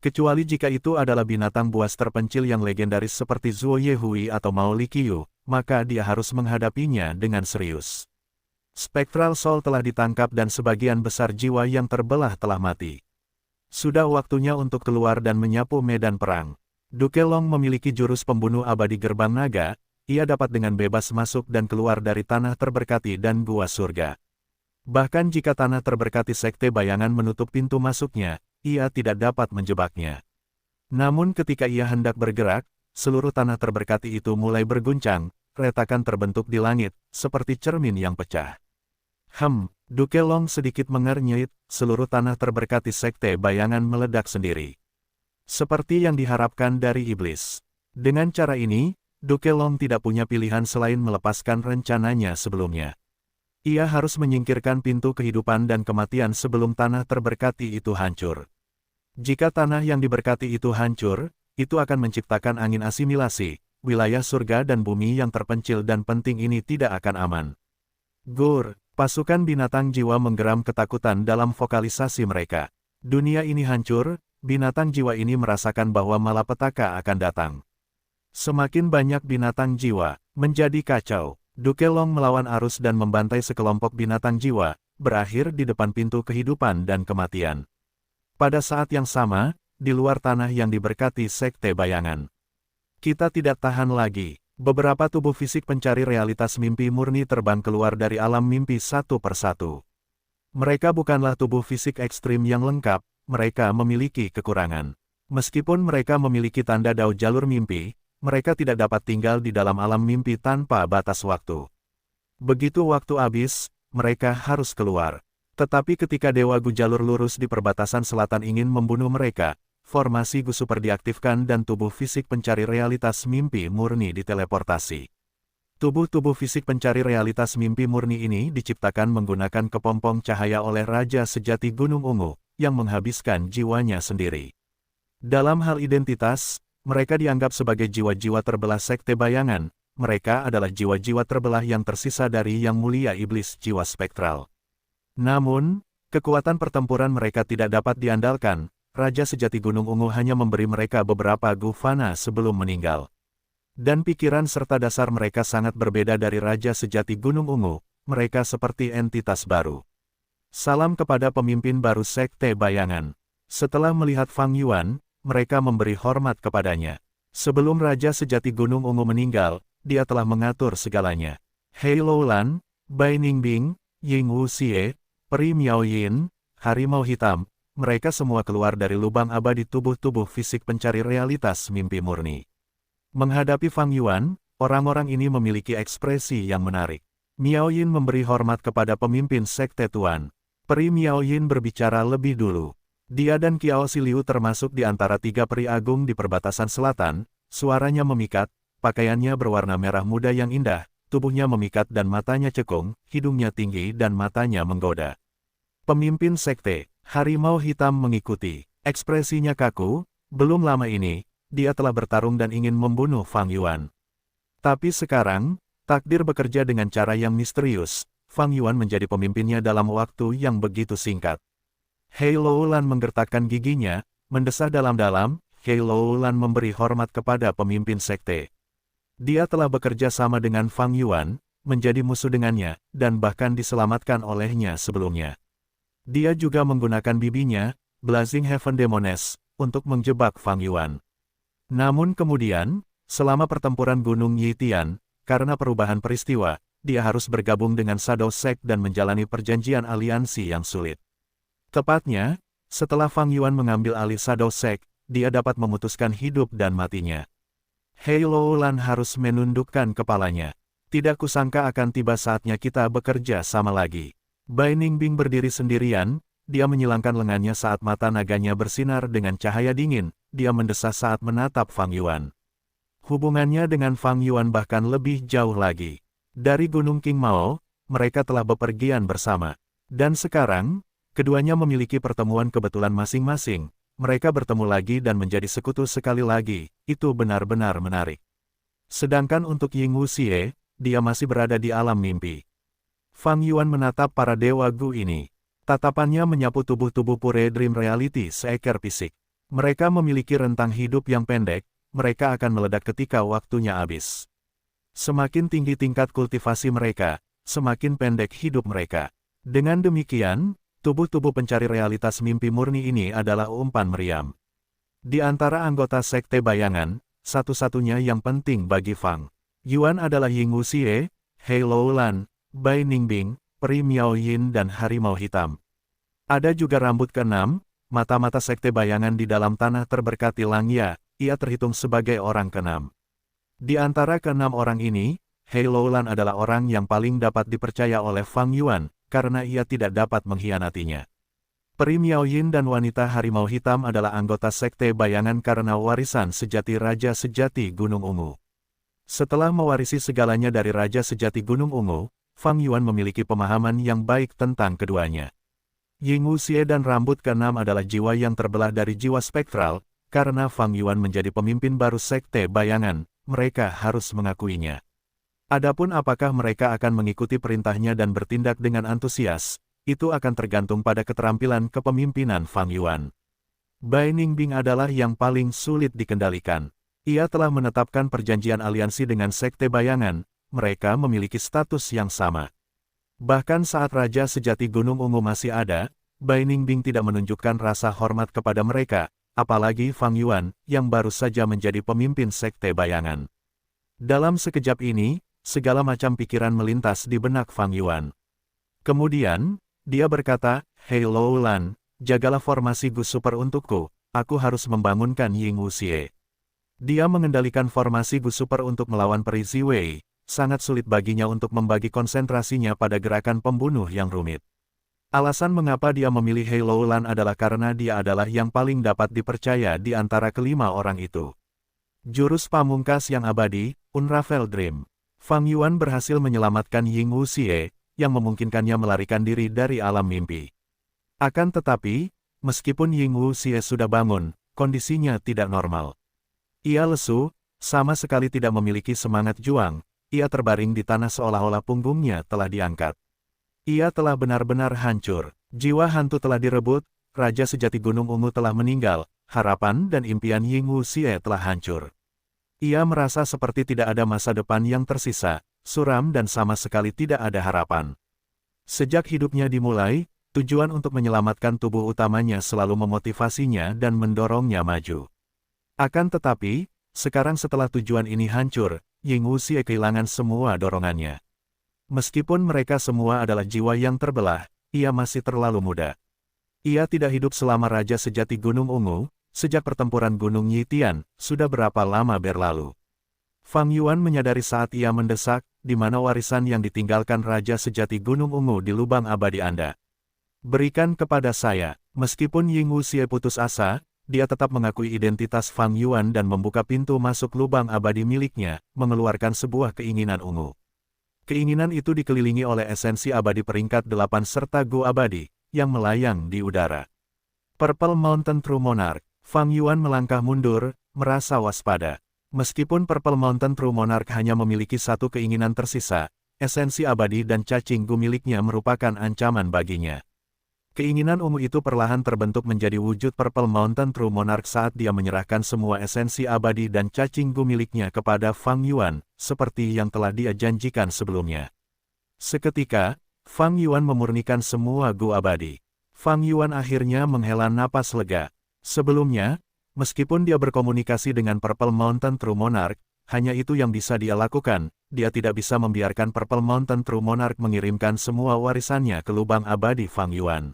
Kecuali jika itu adalah binatang buas terpencil yang legendaris seperti Zuo Yehui atau Mao Liqiu, maka dia harus menghadapinya dengan serius. Spectral Soul telah ditangkap dan sebagian besar jiwa yang terbelah telah mati. Sudah waktunya untuk keluar dan menyapu medan perang. Duke Long memiliki jurus pembunuh abadi gerbang naga. Ia dapat dengan bebas masuk dan keluar dari tanah terberkati dan gua surga. Bahkan jika tanah terberkati sekte bayangan menutup pintu masuknya, ia tidak dapat menjebaknya. Namun ketika ia hendak bergerak, seluruh tanah terberkati itu mulai berguncang, retakan terbentuk di langit, seperti cermin yang pecah. Duke Long sedikit mengernyit, seluruh tanah terberkati sekte bayangan meledak sendiri. Seperti yang diharapkan dari iblis. Dengan cara ini, Duke Long tidak punya pilihan selain melepaskan rencananya sebelumnya. Ia harus menyingkirkan pintu kehidupan dan kematian sebelum tanah terberkati itu hancur. Jika tanah yang diberkati itu hancur, itu akan menciptakan angin asimilasi, wilayah surga dan bumi yang terpencil dan penting ini tidak akan aman. Gur, pasukan binatang jiwa menggeram ketakutan dalam vokalisasi mereka. Dunia ini hancur, binatang jiwa ini merasakan bahwa malapetaka akan datang. Semakin banyak binatang jiwa, menjadi kacau. Duke Long melawan arus dan membantai sekelompok binatang jiwa, berakhir di depan pintu kehidupan dan kematian. Pada saat yang sama, di luar tanah yang diberkati sekte bayangan. Kita tidak tahan lagi. Beberapa tubuh fisik pencari realitas mimpi murni terbang keluar dari alam mimpi satu persatu. Mereka bukanlah tubuh fisik ekstrim yang lengkap, mereka memiliki kekurangan. Meskipun mereka memiliki tanda Dao jalur mimpi, mereka tidak dapat tinggal di dalam alam mimpi tanpa batas waktu. Begitu waktu habis, mereka harus keluar. Tetapi ketika Dewa Gu jalur lurus di perbatasan selatan ingin membunuh mereka, formasi Gu Super diaktifkan dan tubuh fisik pencari realitas mimpi murni diteleportasi. Tubuh-tubuh fisik pencari realitas mimpi murni ini diciptakan menggunakan kepompong cahaya oleh Raja Sejati Gunung Ungu, yang menghabiskan jiwanya sendiri. Dalam hal identitas, mereka dianggap sebagai jiwa-jiwa terbelah sekte bayangan. Mereka adalah jiwa-jiwa terbelah yang tersisa dari Yang Mulia Iblis Jiwa Spektral. Namun, kekuatan pertempuran mereka tidak dapat diandalkan. Raja Sejati Gunung Ungu hanya memberi mereka beberapa Gu Fana sebelum meninggal. Dan pikiran serta dasar mereka sangat berbeda dari Raja Sejati Gunung Ungu. Mereka seperti entitas baru. Salam kepada pemimpin baru sekte bayangan. Setelah melihat Fang Yuan, mereka memberi hormat kepadanya. Sebelum Raja Sejati Gunung Ungu meninggal, dia telah mengatur segalanya. Hei Loulan, Bai Ningbing, Ying Wu Xie, Peri Miao Yin, Harimau Hitam, mereka semua keluar dari lubang abadi tubuh-tubuh fisik pencari realitas mimpi murni. Menghadapi Fang Yuan, orang-orang ini memiliki ekspresi yang menarik. Miao Yin memberi hormat kepada pemimpin sekte Tuan. Peri Miao Yin berbicara lebih dulu. Dia dan Kiao Si Liu termasuk di antara tiga peri agung di perbatasan selatan, suaranya memikat, pakaiannya berwarna merah muda yang indah, tubuhnya memikat dan matanya cekung, hidungnya tinggi dan matanya menggoda. Pemimpin sekte, harimau hitam mengikuti. Ekspresinya kaku, belum lama ini, dia telah bertarung dan ingin membunuh Fang Yuan. Tapi sekarang, takdir bekerja dengan cara yang misterius, Fang Yuan menjadi pemimpinnya dalam waktu yang begitu singkat. Hei Loulan menggertakkan giginya, mendesah dalam-dalam. Hei Loulan memberi hormat kepada pemimpin sekte. Dia telah bekerja sama dengan Fang Yuan, menjadi musuh dengannya, dan bahkan diselamatkan olehnya sebelumnya. Dia juga menggunakan bibinya, Blazing Heaven Demoness, untuk menjebak Fang Yuan. Namun kemudian, selama pertempuran Gunung Yitian, karena perubahan peristiwa, dia harus bergabung dengan Shadow Sect dan menjalani perjanjian aliansi yang sulit. Tepatnya, setelah Fang Yuan mengambil alih Shadow Sect, dia dapat memutuskan hidup dan matinya. Hei Loulan harus menundukkan kepalanya. Tidak kusangka akan tiba saatnya kita bekerja sama lagi. Bai Ningbing berdiri sendirian, dia menyilangkan lengannya saat mata naganya bersinar dengan cahaya dingin, dia mendesah saat menatap Fang Yuan. Hubungannya dengan Fang Yuan bahkan lebih jauh lagi. Dari Gunung King Mao, mereka telah bepergian bersama. Dan sekarang, keduanya memiliki pertemuan kebetulan masing-masing. Mereka bertemu lagi dan menjadi sekutu sekali lagi, itu benar-benar menarik. Sedangkan untuk Ying Wuxie, dia masih berada di alam mimpi. Fang Yuan menatap para dewa Gu ini. Tatapannya menyapu tubuh-tubuh pure Dream Reality seekor fisik. Mereka memiliki rentang hidup yang pendek, mereka akan meledak ketika waktunya habis. Semakin tinggi tingkat kultivasi mereka, semakin pendek hidup mereka. Dengan demikian, tubuh-tubuh pencari realitas mimpi murni ini adalah umpan meriam. Di antara anggota sekte bayangan, satu-satunya yang penting bagi Fang Yuan adalah Ying Wuxie, Hei Loulan, Bai Ningbing, Peri Miao Yin dan Harimau Hitam. Ada juga rambut keenam, mata-mata sekte bayangan di dalam tanah terberkati Langya, ia terhitung sebagai orang keenam. Di antara keenam orang ini, Hei Loulan adalah orang yang paling dapat dipercaya oleh Fang Yuan, karena ia tidak dapat mengkhianatinya. Peri Miao Yin dan wanita Harimau Hitam adalah anggota sekte bayangan karena warisan sejati Raja Sejati Gunung Ungu. Setelah mewarisi segalanya dari Raja Sejati Gunung Ungu, Fang Yuan memiliki pemahaman yang baik tentang keduanya. Ying Wuxie dan rambut keenam adalah jiwa yang terbelah dari jiwa spektral, karena Fang Yuan menjadi pemimpin baru sekte bayangan, mereka harus mengakuinya. Adapun apakah mereka akan mengikuti perintahnya dan bertindak dengan antusias, itu akan tergantung pada keterampilan kepemimpinan Fang Yuan. Bai Ningbing adalah yang paling sulit dikendalikan. Ia telah menetapkan perjanjian aliansi dengan sekte bayangan, mereka memiliki status yang sama. Bahkan saat Raja Sejati Gunung Ungu masih ada, Bai Ningbing tidak menunjukkan rasa hormat kepada mereka, apalagi Fang Yuan, yang baru saja menjadi pemimpin sekte bayangan. Dalam sekejap ini, segala macam pikiran melintas di benak Fang Yuan. Kemudian, dia berkata, Hei Loulan, jagalah formasi Gu Super untukku, aku harus membangunkan Ying Wuxie. Dia mengendalikan formasi Gu Super untuk melawan Peri Ziwei, sangat sulit baginya untuk membagi konsentrasinya pada gerakan pembunuh yang rumit. Alasan mengapa dia memilih Hei Loulan adalah karena dia adalah yang paling dapat dipercaya di antara kelima orang itu. Jurus pamungkas yang abadi, Unravel Dream. Fang Yuan berhasil menyelamatkan Ying Wuxie, yang memungkinkannya melarikan diri dari alam mimpi. Akan tetapi, meskipun Ying Wuxie sudah bangun, kondisinya tidak normal. Ia lesu, sama sekali tidak memiliki semangat juang, ia terbaring di tanah seolah-olah punggungnya telah diangkat. Ia telah benar-benar hancur, jiwa hantu telah direbut, Raja Sejati Gunung Ungu telah meninggal, harapan dan impian Ying Wuxie telah hancur. Ia merasa seperti tidak ada masa depan yang tersisa, suram dan sama sekali tidak ada harapan. Sejak hidupnya dimulai, tujuan untuk menyelamatkan tubuh utamanya selalu memotivasinya dan mendorongnya maju. Akan tetapi, sekarang setelah tujuan ini hancur, Ying Wuxie kehilangan semua dorongannya. Meskipun mereka semua adalah jiwa yang terbelah, ia masih terlalu muda. Ia tidak hidup selama Raja Sejati Gunung Ungu. Sejak pertempuran Gunung Yitian, sudah berapa lama berlalu. Fang Yuan menyadari saat ia mendesak, di mana warisan yang ditinggalkan Raja Sejati Gunung Ungu di lubang abadi Anda. Berikan kepada saya, meskipun Ying Wuxie putus asa, dia tetap mengakui identitas Fang Yuan dan membuka pintu masuk lubang abadi miliknya, mengeluarkan sebuah keinginan ungu. Keinginan itu dikelilingi oleh esensi abadi peringkat 8 serta Gu abadi, yang melayang di udara. Purple Mountain True Monarch. Fang Yuan melangkah mundur, merasa waspada. Meskipun Purple Mountain True Monarch hanya memiliki satu keinginan tersisa, esensi abadi dan cacing Gu miliknya merupakan ancaman baginya. Keinginan ungu itu perlahan terbentuk menjadi wujud Purple Mountain True Monarch saat dia menyerahkan semua esensi abadi dan cacing Gu miliknya kepada Fang Yuan, seperti yang telah dia janjikan sebelumnya. Seketika, Fang Yuan memurnikan semua Gu abadi. Fang Yuan akhirnya menghela napas lega. Sebelumnya, meskipun dia berkomunikasi dengan Purple Mountain True Monarch, hanya itu yang bisa dia lakukan. Dia tidak bisa membiarkan Purple Mountain True Monarch mengirimkan semua warisannya ke lubang abadi Fang Yuan.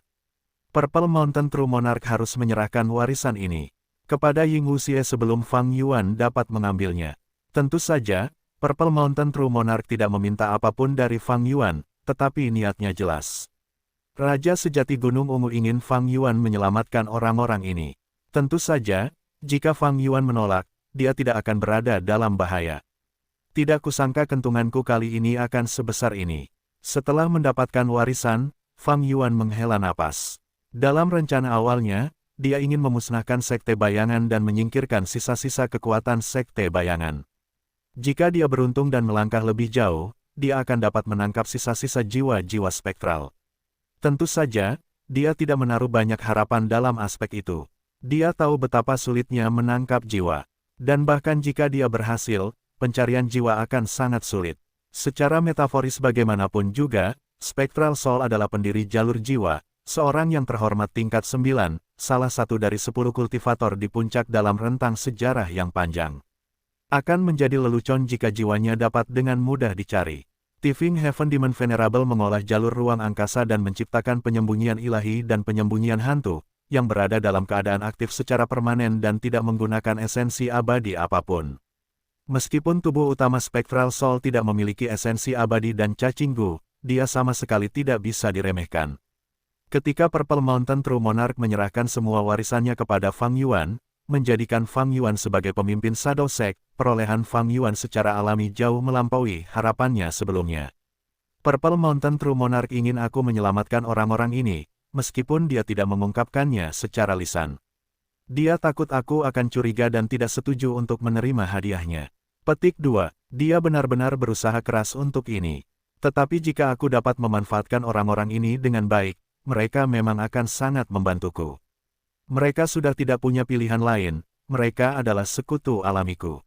Purple Mountain True Monarch harus menyerahkan warisan ini kepada Ying Wuxie sebelum Fang Yuan dapat mengambilnya. Tentu saja, Purple Mountain True Monarch tidak meminta apapun dari Fang Yuan, tetapi niatnya jelas. Raja sejati Gunung Ungu ingin Fang Yuan menyelamatkan orang-orang ini. Tentu saja, jika Fang Yuan menolak, dia tidak akan berada dalam bahaya. Tidak kusangka kentunganku kali ini akan sebesar ini. Setelah mendapatkan warisan, Fang Yuan menghela napas. Dalam rencana awalnya, dia ingin memusnahkan Sekte Bayangan dan menyingkirkan sisa-sisa kekuatan Sekte Bayangan. Jika dia beruntung dan melangkah lebih jauh, dia akan dapat menangkap sisa-sisa jiwa-jiwa spektral. Tentu saja, dia tidak menaruh banyak harapan dalam aspek itu. Dia tahu betapa sulitnya menangkap jiwa. Dan bahkan jika dia berhasil, pencarian jiwa akan sangat sulit. Secara metaforis bagaimanapun juga, Spectral Soul adalah pendiri jalur jiwa, seorang yang terhormat tingkat 9, salah satu dari 10 kultivator di puncak dalam rentang sejarah yang panjang. Akan menjadi lelucon jika jiwanya dapat dengan mudah dicari. Tifing Heaven Demon Venerable mengolah jalur ruang angkasa dan menciptakan penyembunyian ilahi dan penyembunyian hantu, yang berada dalam keadaan aktif secara permanen dan tidak menggunakan esensi abadi apapun. Meskipun tubuh utama Spectral Soul tidak memiliki esensi abadi dan cacing Gu, dia sama sekali tidak bisa diremehkan. Ketika Purple Mountain True Monarch menyerahkan semua warisannya kepada Fang Yuan, menjadikan Fang Yuan sebagai pemimpin Shadow Sect, perolehan Fang Yuan secara alami jauh melampaui harapannya sebelumnya. Purple Mountain True Monarch ingin aku menyelamatkan orang-orang ini, meskipun dia tidak mengungkapkannya secara lisan. Dia takut aku akan curiga dan tidak setuju untuk menerima hadiahnya. Petik 2. Dia benar-benar berusaha keras untuk ini. Tetapi jika aku dapat memanfaatkan orang-orang ini dengan baik, mereka memang akan sangat membantuku. Mereka sudah tidak punya pilihan lain, mereka adalah sekutu alamiku.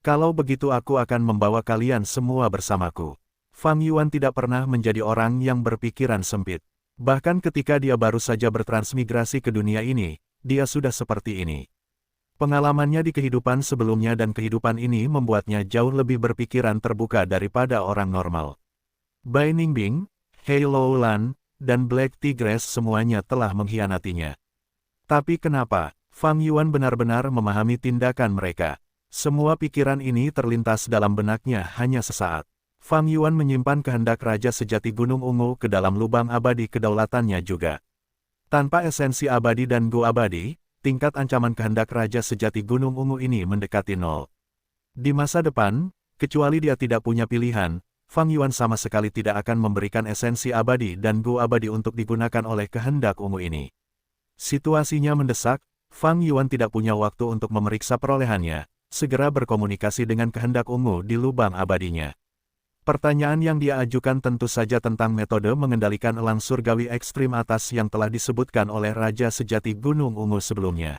Kalau begitu aku akan membawa kalian semua bersamaku. Fang Yuan tidak pernah menjadi orang yang berpikiran sempit. Bahkan ketika dia baru saja bertransmigrasi ke dunia ini, dia sudah seperti ini. Pengalamannya di kehidupan sebelumnya dan kehidupan ini membuatnya jauh lebih berpikiran terbuka daripada orang normal. Bai Ningbing, Hei Loulan, dan Black Tigress semuanya telah mengkhianatinya. Tapi kenapa? Fang Yuan benar-benar memahami tindakan mereka. Semua pikiran ini terlintas dalam benaknya hanya sesaat. Fang Yuan menyimpan kehendak Raja Sejati Gunung Ungu ke dalam lubang abadi kedaulatannya juga. Tanpa esensi abadi dan Gu abadi, tingkat ancaman kehendak Raja Sejati Gunung Ungu ini mendekati nol. Di masa depan, kecuali dia tidak punya pilihan, Fang Yuan sama sekali tidak akan memberikan esensi abadi dan Gu abadi untuk digunakan oleh kehendak ungu ini. Situasinya mendesak, Fang Yuan tidak punya waktu untuk memeriksa perolehannya, segera berkomunikasi dengan kehendak ungu di lubang abadinya. Pertanyaan yang dia ajukan tentu saja tentang metode mengendalikan elang surgawi ekstrim atas yang telah disebutkan oleh Raja Sejati Gunung Ungu sebelumnya.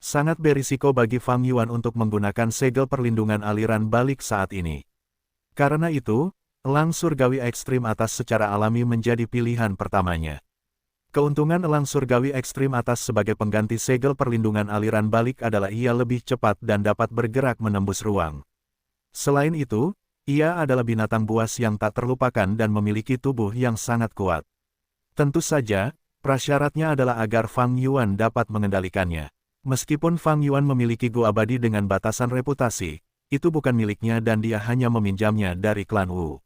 Sangat berisiko bagi Fang Yuan untuk menggunakan segel perlindungan aliran balik saat ini. Karena itu, elang surgawi ekstrim atas secara alami menjadi pilihan pertamanya. Keuntungan elang surgawi ekstrim atas sebagai pengganti segel perlindungan aliran balik adalah ia lebih cepat dan dapat bergerak menembus ruang. Selain itu, ia adalah binatang buas yang tak terlupakan dan memiliki tubuh yang sangat kuat. Tentu saja, prasyaratnya adalah agar Fang Yuan dapat mengendalikannya. Meskipun Fang Yuan memiliki Gu abadi dengan batasan reputasi, itu bukan miliknya dan dia hanya meminjamnya dari klan Wu.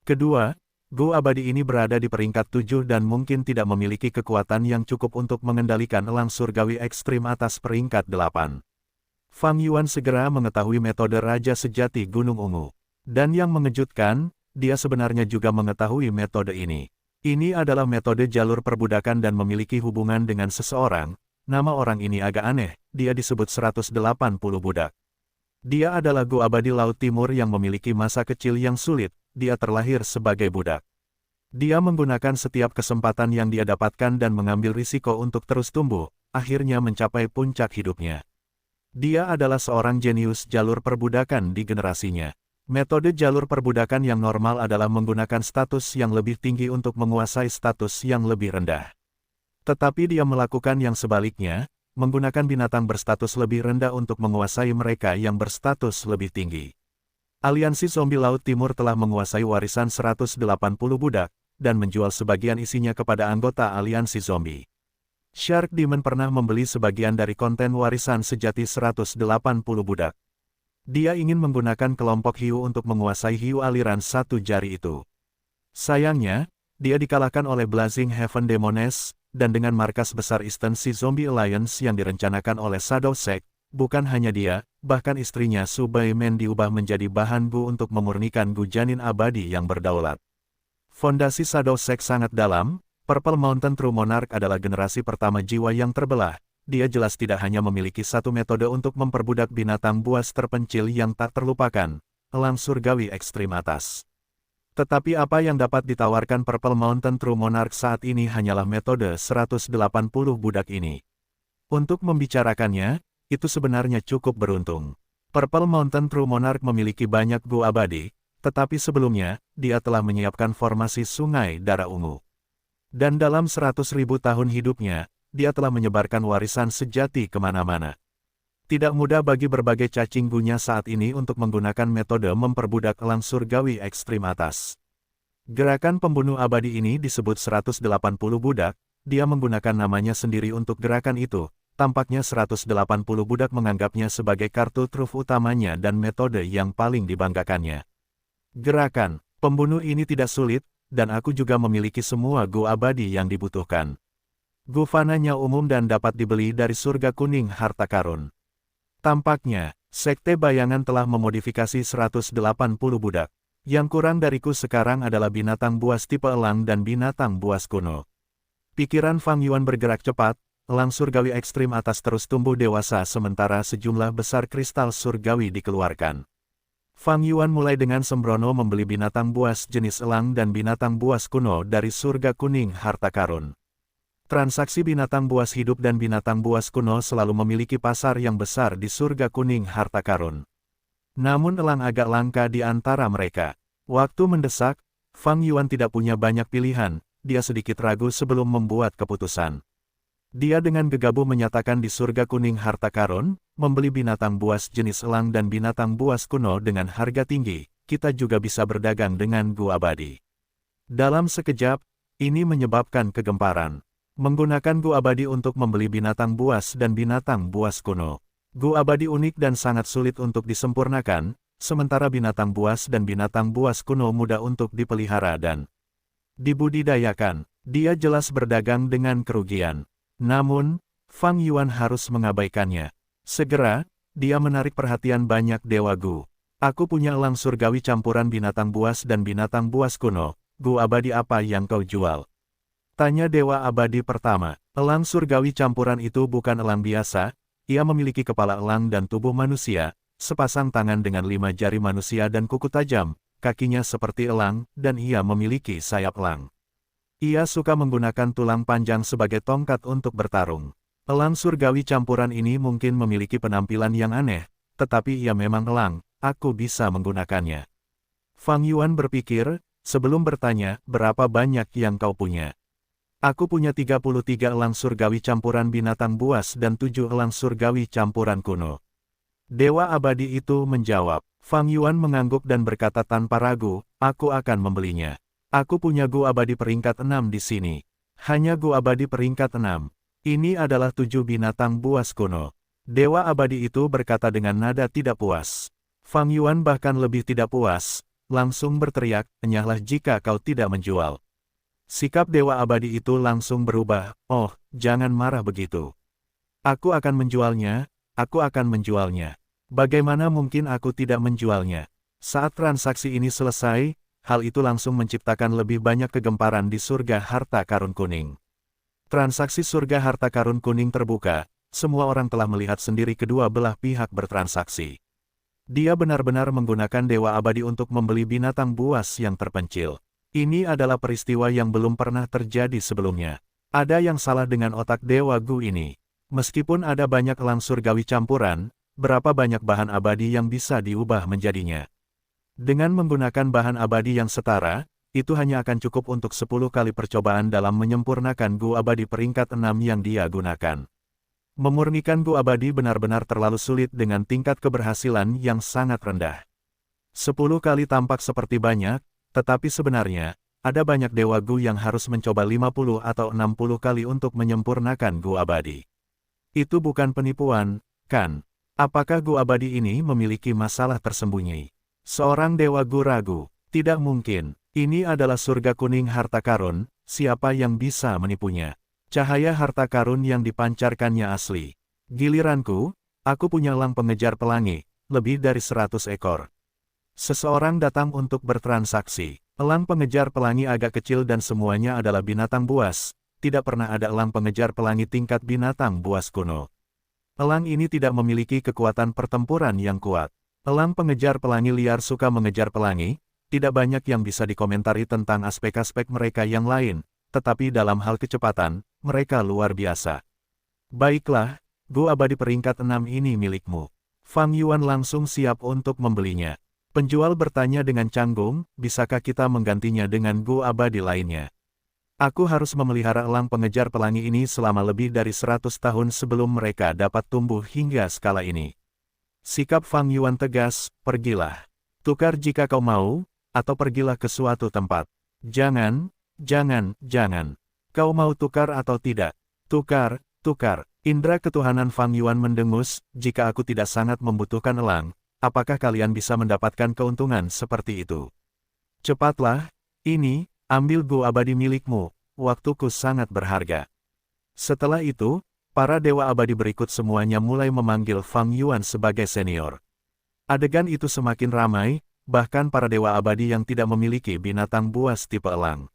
Kedua, Gu abadi ini berada di peringkat 7 dan mungkin tidak memiliki kekuatan yang cukup untuk mengendalikan elang surgawi ekstrim atas peringkat 8. Fang Yuan segera mengetahui metode Raja Sejati Gunung Ungu. Dan yang mengejutkan, dia sebenarnya juga mengetahui metode ini. Ini adalah metode jalur perbudakan dan memiliki hubungan dengan seseorang. Nama orang ini agak aneh, dia disebut 180 budak. Dia adalah Gu abadi Laut Timur yang memiliki masa kecil yang sulit. Dia terlahir sebagai budak. Dia menggunakan setiap kesempatan yang dia dapatkan dan mengambil risiko untuk terus tumbuh, akhirnya mencapai puncak hidupnya. Dia adalah seorang jenius jalur perbudakan di generasinya. Metode jalur perbudakan yang normal adalah menggunakan status yang lebih tinggi untuk menguasai status yang lebih rendah. Tetapi dia melakukan yang sebaliknya, menggunakan binatang berstatus lebih rendah untuk menguasai mereka yang berstatus lebih tinggi. Aliansi Zombie Laut Timur telah menguasai warisan 180 budak, dan menjual sebagian isinya kepada anggota aliansi zombie. Shark Demon pernah membeli sebagian dari konten warisan sejati 180 budak. Dia ingin menggunakan kelompok hiu untuk menguasai hiu aliran satu jari itu. Sayangnya, dia dikalahkan oleh Blazing Heaven Demones, dan dengan markas besar Eastern Sea Zombie Alliance yang direncanakan oleh Shadow Sect, bukan hanya dia, bahkan istrinya Su Baimen diubah menjadi bahan Gu untuk memurnikan Gu janin abadi yang berdaulat. Fondasi Shadow Sect sangat dalam. Purple Mountain True Monarch adalah generasi pertama jiwa yang terbelah. Dia jelas tidak hanya memiliki satu metode untuk memperbudak binatang buas terpencil yang tak terlupakan, elang surgawi ekstrim atas. Tetapi apa yang dapat ditawarkan Purple Mountain True Monarch saat ini hanyalah metode 180 budak ini. Untuk membicarakannya, itu sebenarnya cukup beruntung. Purple Mountain True Monarch memiliki banyak Gu abadi, tetapi sebelumnya, dia telah menyiapkan formasi sungai darah ungu. Dan dalam 100.000 tahun hidupnya, dia telah menyebarkan warisan sejati kemana-mana. Tidak mudah bagi berbagai cacing Gunya saat ini untuk menggunakan metode memperbudak elang surgawi ekstrim atas. Gerakan pembunuh abadi ini disebut 180 budak, dia menggunakan namanya sendiri untuk gerakan itu. Tampaknya 180 budak menganggapnya sebagai kartu truf utamanya dan metode yang paling dibanggakannya. Gerakan pembunuh ini tidak sulit, dan aku juga memiliki semua Gu abadi yang dibutuhkan. Gu fananya umum dan dapat dibeli dari surga kuning harta karun. Tampaknya, Sekte Bayangan telah memodifikasi 180 budak. Yang kurang dariku sekarang adalah binatang buas tipe elang dan binatang buas kuno. Pikiran Fang Yuan bergerak cepat. Elang surgawi ekstrim atas terus tumbuh dewasa sementara sejumlah besar kristal surgawi dikeluarkan. Fang Yuan mulai dengan sembrono membeli binatang buas jenis elang dan binatang buas kuno dari surga kuning harta karun. Transaksi binatang buas hidup dan binatang buas kuno selalu memiliki pasar yang besar di surga kuning harta karun. Namun elang agak langka di antara mereka. Waktu mendesak, Fang Yuan tidak punya banyak pilihan, dia sedikit ragu sebelum membuat keputusan. Dia dengan gegabah menyatakan di surga kuning harta karun, membeli binatang buas jenis elang dan binatang buas kuno dengan harga tinggi, kita juga bisa berdagang dengan Gu abadi. Dalam sekejap, ini menyebabkan kegemparan. Menggunakan Gu abadi untuk membeli binatang buas dan binatang buas kuno. Gu abadi unik dan sangat sulit untuk disempurnakan, sementara binatang buas dan binatang buas kuno mudah untuk dipelihara dan dibudidayakan. Dia jelas berdagang dengan kerugian. Namun, Fang Yuan harus mengabaikannya. Segera, dia menarik perhatian banyak dewa Gu. Aku punya elang surgawi campuran binatang buas dan binatang buas kuno. Gu abadi apa yang kau jual? Tanya dewa abadi pertama. Elang surgawi campuran itu bukan elang biasa, ia memiliki kepala elang dan tubuh manusia, sepasang tangan dengan 5 jari manusia dan kuku tajam, kakinya seperti elang, dan ia memiliki sayap elang. Ia suka menggunakan tulang panjang sebagai tongkat untuk bertarung. Elang surgawi campuran ini mungkin memiliki penampilan yang aneh, tetapi ia memang elang, aku bisa menggunakannya. Fang Yuan berpikir, sebelum bertanya, berapa banyak yang kau punya? Aku punya 33 elang surgawi campuran binatang buas dan 7 elang surgawi campuran kuno. Dewa abadi itu menjawab. Fang Yuan mengangguk dan berkata tanpa ragu, aku akan membelinya. Aku punya Gu abadi peringkat 6 di sini. Hanya Gu abadi peringkat 6. Ini adalah 7 binatang buas kuno. Dewa abadi itu berkata dengan nada tidak puas. Fang Yuan bahkan lebih tidak puas. langsung berteriak, "Enyahlah jika kau tidak menjual." Sikap Dewa Abadi itu langsung berubah, "Oh, jangan marah begitu. Aku akan menjualnya, aku akan menjualnya. Bagaimana mungkin aku tidak menjualnya?" Saat transaksi ini selesai, hal itu langsung menciptakan lebih banyak kegemparan di surga harta karun kuning. Transaksi surga harta karun kuning terbuka, semua orang telah melihat sendiri kedua belah pihak bertransaksi. Dia benar-benar menggunakan Dewa Abadi untuk membeli binatang buas yang terpencil. Ini adalah peristiwa yang belum pernah terjadi sebelumnya. Ada yang salah dengan otak Dewa Gu ini. Meskipun ada banyak elang surgawi campuran, berapa banyak bahan abadi yang bisa diubah menjadinya? Dengan menggunakan bahan abadi yang setara, itu hanya akan cukup untuk 10 kali percobaan dalam menyempurnakan Gu Abadi peringkat 6 yang dia gunakan. Memurnikan Gu Abadi benar-benar terlalu sulit dengan tingkat keberhasilan yang sangat rendah. 10 kali tampak seperti banyak, tetapi sebenarnya, ada banyak Dewa Gu yang harus mencoba 50 atau 60 kali untuk menyempurnakan Gu Abadi. Itu bukan penipuan, kan? Apakah Gu Abadi ini memiliki masalah tersembunyi? Seorang Dewa Gu ragu, tidak mungkin. Ini adalah surga kuning harta karun, siapa yang bisa menipunya? Cahaya harta karun yang dipancarkannya asli. Giliranku, aku punya elang pengejar pelangi, lebih dari 100 ekor. Seseorang datang untuk bertransaksi. Elang pengejar pelangi agak kecil dan semuanya adalah binatang buas. Tidak pernah ada elang pengejar pelangi tingkat binatang buas kuno. Elang ini tidak memiliki kekuatan pertempuran yang kuat. Elang pengejar pelangi liar suka mengejar pelangi. Tidak banyak yang bisa dikomentari tentang aspek-aspek mereka yang lain, tetapi dalam hal kecepatan, mereka luar biasa. Baiklah, Gu Abadi peringkat 6 ini milikmu. Fang Yuan langsung siap untuk membelinya. Penjual bertanya dengan canggung, bisakah kita menggantinya dengan Gu Abadi lainnya? Aku harus memelihara elang pengejar pelangi ini selama lebih dari 100 tahun sebelum mereka dapat tumbuh hingga skala ini. Sikap Fang Yuan tegas, pergilah. Tukar jika kau mau, atau pergilah ke suatu tempat. Jangan, jangan. Kau mau tukar atau tidak? Tukar, tukar. Indra ketuhanan Fang Yuan mendengus, jika aku tidak sangat membutuhkan elang, apakah kalian bisa mendapatkan keuntungan seperti itu? Cepatlah, ini, ambil Gu Abadi milikmu, waktuku sangat berharga. Setelah itu, para Dewa Abadi berikut semuanya mulai memanggil Fang Yuan sebagai senior. Adegan itu semakin ramai, bahkan para Dewa Abadi yang tidak memiliki binatang buas tipe elang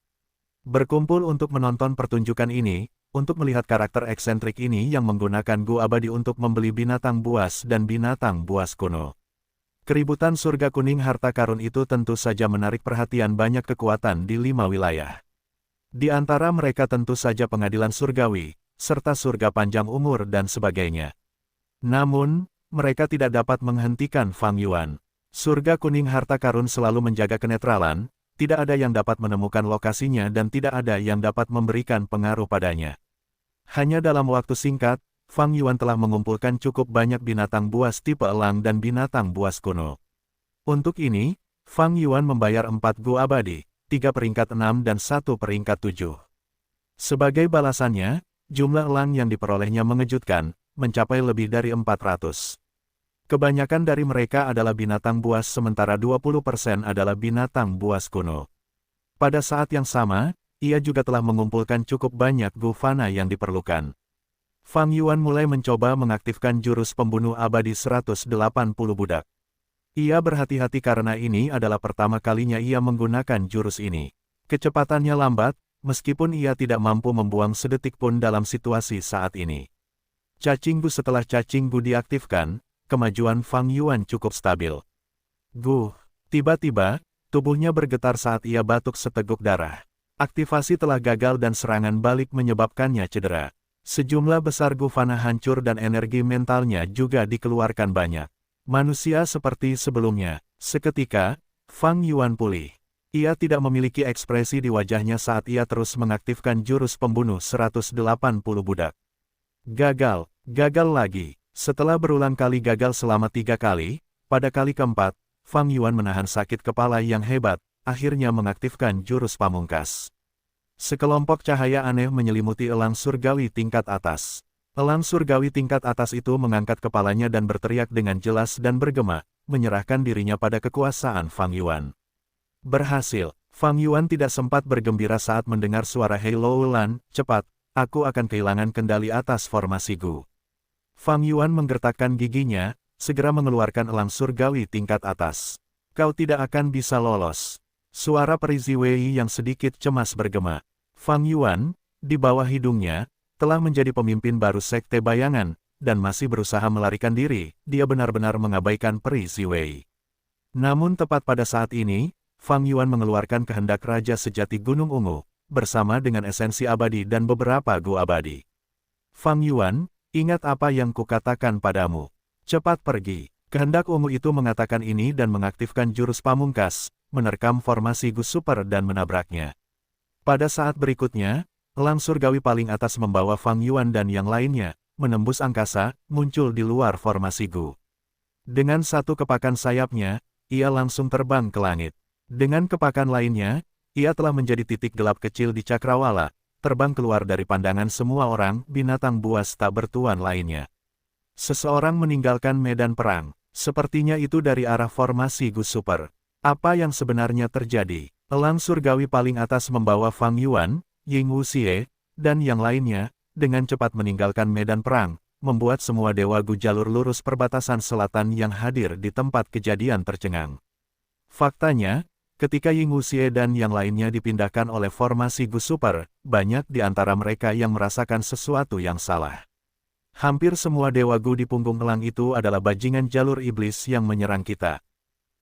berkumpul untuk menonton pertunjukan ini, untuk melihat karakter eksentrik ini yang menggunakan Gu Abadi untuk membeli binatang buas dan binatang buas kuno. Keributan surga kuning harta karun itu tentu saja menarik perhatian banyak kekuatan di 5 wilayah. Di antara mereka tentu saja pengadilan surgawi, serta surga panjang umur dan sebagainya. Namun, mereka tidak dapat menghentikan Fang Yuan. Surga kuning harta karun selalu menjaga kenetralan, tidak ada yang dapat menemukan lokasinya dan tidak ada yang dapat memberikan pengaruh padanya. Hanya dalam waktu singkat, Fang Yuan telah mengumpulkan cukup banyak binatang buas tipe elang dan binatang buas kuno. Untuk ini, Fang Yuan membayar 4 Gu Abadi, 3 peringkat 6 dan 1 peringkat 7. Sebagai balasannya, jumlah elang yang diperolehnya mengejutkan, mencapai lebih dari 400. Kebanyakan dari mereka adalah binatang buas sementara 20% adalah binatang buas kuno. Pada saat yang sama, ia juga telah mengumpulkan cukup banyak Gu Fana yang diperlukan. Fang Yuan mulai mencoba mengaktifkan jurus pembunuh abadi 180 budak. Ia berhati-hati karena ini adalah pertama kalinya ia menggunakan jurus ini. Kecepatannya lambat, meskipun ia tidak mampu membuang sedetik pun dalam situasi saat ini. Cacing Gu setelah cacing Gu diaktifkan, kemajuan Fang Yuan cukup stabil. Tiba-tiba, tubuhnya bergetar saat ia batuk seteguk darah. Aktivasi telah gagal dan serangan balik menyebabkannya cedera. Sejumlah besar Gu Fana hancur dan energi mentalnya juga dikeluarkan banyak. Manusia seperti sebelumnya, seketika, Fang Yuan pulih. Ia tidak memiliki ekspresi di wajahnya saat ia terus mengaktifkan jurus pembunuh 180 budak. Gagal lagi. Setelah berulang kali gagal selama 3 kali, pada kali keempat, Fang Yuan menahan sakit kepala yang hebat, akhirnya mengaktifkan jurus pamungkas. Sekelompok cahaya aneh menyelimuti elang surgawi tingkat atas. Elang surgawi tingkat atas itu mengangkat kepalanya dan berteriak dengan jelas dan bergema, menyerahkan dirinya pada kekuasaan Fang Yuan. Berhasil. Fang Yuan tidak sempat bergembira saat mendengar suara Hei Loulan, cepat, aku akan kehilangan kendali atas formasi Gu. Fang Yuan menggertakkan giginya, segera mengeluarkan elang surgawi tingkat atas. Kau tidak akan bisa lolos. Suara peri Ziwei yang sedikit cemas bergema. Fang Yuan, di bawah hidungnya, telah menjadi pemimpin baru Sekte Bayangan, dan masih berusaha melarikan diri, dia benar-benar mengabaikan peri Ziwei. Namun tepat pada saat ini, Fang Yuan mengeluarkan kehendak Raja Sejati Gunung Ungu, bersama dengan esensi abadi dan beberapa Gu abadi. Fang Yuan, ingat apa yang kukatakan padamu. Cepat pergi. Kehendak ungu itu mengatakan ini dan mengaktifkan jurus pamungkas, menerkam formasi Gu Super dan menabraknya. Pada saat berikutnya, elang surgawi paling atas membawa Fang Yuan dan yang lainnya, menembus angkasa, muncul di luar formasi Gu. Dengan satu kepakan sayapnya, ia langsung terbang ke langit. Dengan kepakan lainnya, ia telah menjadi titik gelap kecil di cakrawala, terbang keluar dari pandangan semua orang, binatang buas tak bertuan lainnya. Seseorang meninggalkan medan perang, sepertinya itu dari arah formasi Gu Super. Apa yang sebenarnya terjadi? Elang surgawi paling atas membawa Fang Yuan, Ying Wuxie, dan yang lainnya, dengan cepat meninggalkan medan perang, membuat semua dewa Gu jalur lurus perbatasan selatan yang hadir di tempat kejadian tercengang. Faktanya, ketika Ying Wuxie dan yang lainnya dipindahkan oleh formasi Gu Super, banyak di antara mereka yang merasakan sesuatu yang salah. Hampir semua dewa Gu di punggung elang itu adalah bajingan jalur iblis yang menyerang kita.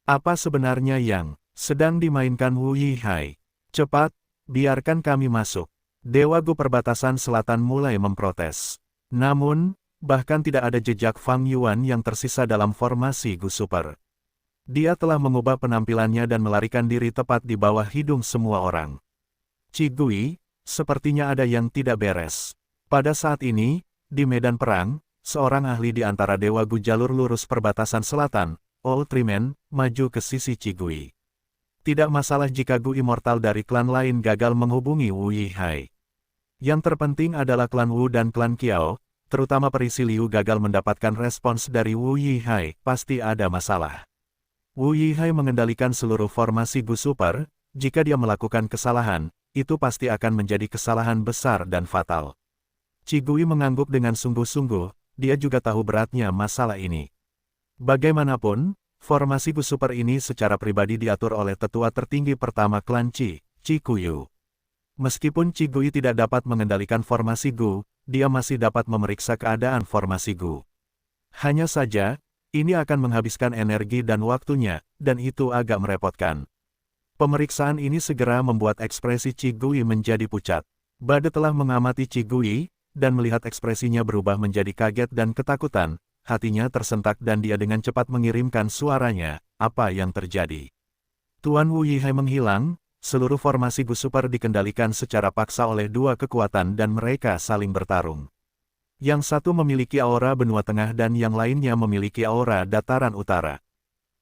Apa sebenarnya yang sedang dimainkan Wu Yihai? Cepat, biarkan kami masuk. Dewa Gu perbatasan selatan mulai memprotes. Namun, bahkan tidak ada jejak Fang Yuan yang tersisa dalam formasi Gu Super. Dia telah mengubah penampilannya dan melarikan diri tepat di bawah hidung semua orang. Qi Gui, sepertinya ada yang tidak beres. Pada saat ini, di medan perang, seorang ahli di antara dewa Gu jalur lurus perbatasan selatan, Ultraman, maju ke sisi Qi Gui. Tidak masalah jika Gu immortal dari klan lain gagal menghubungi Wu Yihai. Yang terpenting adalah klan Wu dan klan Qiao, terutama perisi Liu gagal mendapatkan respons dari Wu Yihai, pasti ada masalah. Wu Yihai mengendalikan seluruh formasi Gu Super, jika dia melakukan kesalahan, itu pasti akan menjadi kesalahan besar dan fatal. Qi Gui mengangguk dengan sungguh-sungguh, dia juga tahu beratnya masalah ini. Bagaimanapun, formasi Gu Super ini secara pribadi diatur oleh tetua tertinggi pertama klan Qi, Qi Kuyu. Meskipun Qi Gui tidak dapat mengendalikan formasi Gu, dia masih dapat memeriksa keadaan formasi Gu. Hanya saja, ini akan menghabiskan energi dan waktunya, dan itu agak merepotkan. Pemeriksaan ini segera membuat ekspresi Qi Gui menjadi pucat. Bade telah mengamati Qi Gui, dan melihat ekspresinya berubah menjadi kaget dan ketakutan, hatinya tersentak dan dia dengan cepat mengirimkan suaranya, apa yang terjadi? Tuan Wu Yihai menghilang, seluruh formasi Gu Super dikendalikan secara paksa oleh dua kekuatan dan mereka saling bertarung. Yang satu memiliki aura benua tengah dan yang lainnya memiliki aura dataran utara.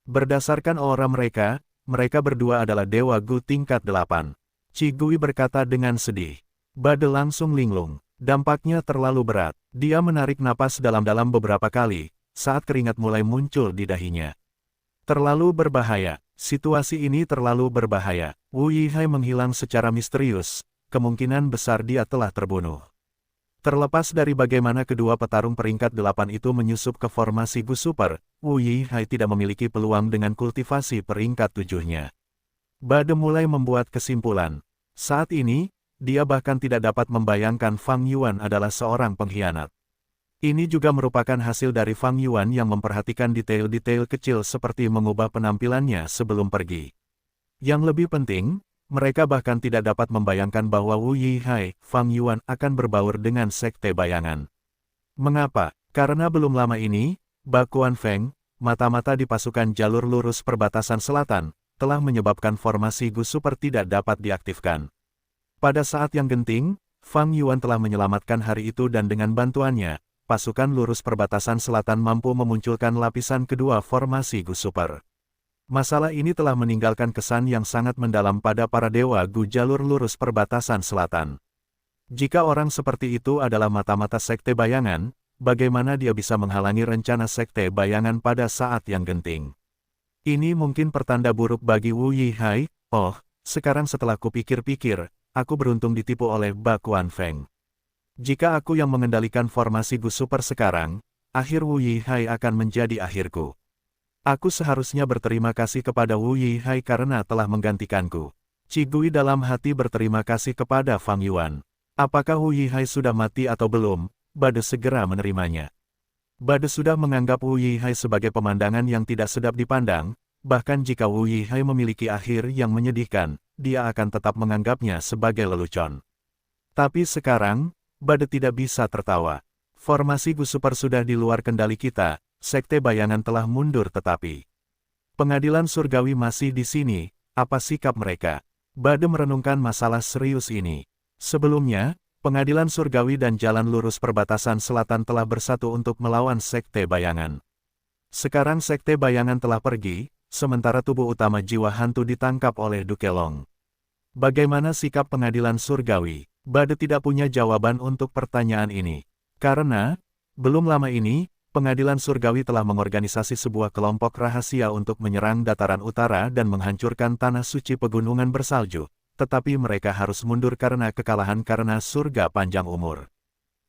Berdasarkan aura mereka, mereka berdua adalah dewa Gu tingkat 8. Qi Gui berkata dengan sedih. Bade langsung linglung. Dampaknya terlalu berat. Dia menarik napas dalam-dalam beberapa kali, saat keringat mulai muncul di dahinya. Terlalu berbahaya. Situasi ini terlalu berbahaya. Wu Yihai menghilang secara misterius. Kemungkinan besar dia telah terbunuh. Terlepas dari bagaimana kedua petarung peringkat 8 itu menyusup ke formasi Gu Super, Wu Yihai tidak memiliki peluang dengan kultivasi peringkat 7-nya. Bade mulai membuat kesimpulan. Saat ini, dia bahkan tidak dapat membayangkan Fang Yuan adalah seorang pengkhianat. Ini juga merupakan hasil dari Fang Yuan yang memperhatikan detail-detail kecil seperti mengubah penampilannya sebelum pergi. Yang lebih penting, mereka bahkan tidak dapat membayangkan bahwa Wu Yihai, Fang Yuan akan berbaur dengan Sekte Bayangan. Mengapa? Karena belum lama ini, Bakuan Feng, mata-mata di pasukan jalur lurus perbatasan selatan, telah menyebabkan formasi Gu Super tidak dapat diaktifkan. Pada saat yang genting, Fang Yuan telah menyelamatkan hari itu dan dengan bantuannya, pasukan lurus perbatasan selatan mampu memunculkan lapisan kedua formasi Gu Super. Masalah ini telah meninggalkan kesan yang sangat mendalam pada para dewa Gu jalur lurus perbatasan selatan. Jika orang seperti itu adalah mata-mata Sekte Bayangan, bagaimana dia bisa menghalangi rencana Sekte Bayangan pada saat yang genting? Ini mungkin pertanda buruk bagi Wu Yihai, Oh, sekarang setelah kupikir-pikir, aku beruntung ditipu oleh Bakuan Feng. Jika aku yang mengendalikan formasi Gu Super sekarang, akhir Wu Yihai akan menjadi akhirku. Aku seharusnya berterima kasih kepada Wu Yihai karena telah menggantikanku. Qi Gui dalam hati berterima kasih kepada Fang Yuan. Apakah Wu Yihai sudah mati atau belum? Bade segera menerimanya. Bade sudah menganggap Wu Yihai sebagai pemandangan yang tidak sedap dipandang, bahkan jika Wu Yihai memiliki akhir yang menyedihkan, dia akan tetap menganggapnya sebagai lelucon. Tapi sekarang, Bade tidak bisa tertawa. Formasi Gu Super sudah di luar kendali kita, Sekte Bayangan telah mundur tetapi Pengadilan Surgawi masih di sini, apa sikap mereka? Bade merenungkan masalah serius ini. Sebelumnya, Pengadilan Surgawi dan Jalan Lurus Perbatasan Selatan telah bersatu untuk melawan Sekte Bayangan. Sekarang Sekte Bayangan telah pergi, sementara tubuh utama jiwa hantu ditangkap oleh Dukelong. Bagaimana sikap Pengadilan Surgawi? Bade tidak punya jawaban untuk pertanyaan ini. Karena, belum lama ini, Pengadilan Surgawi telah mengorganisasi sebuah kelompok rahasia untuk menyerang dataran utara dan menghancurkan tanah suci pegunungan bersalju, tetapi mereka harus mundur karena kekalahan karena surga panjang umur.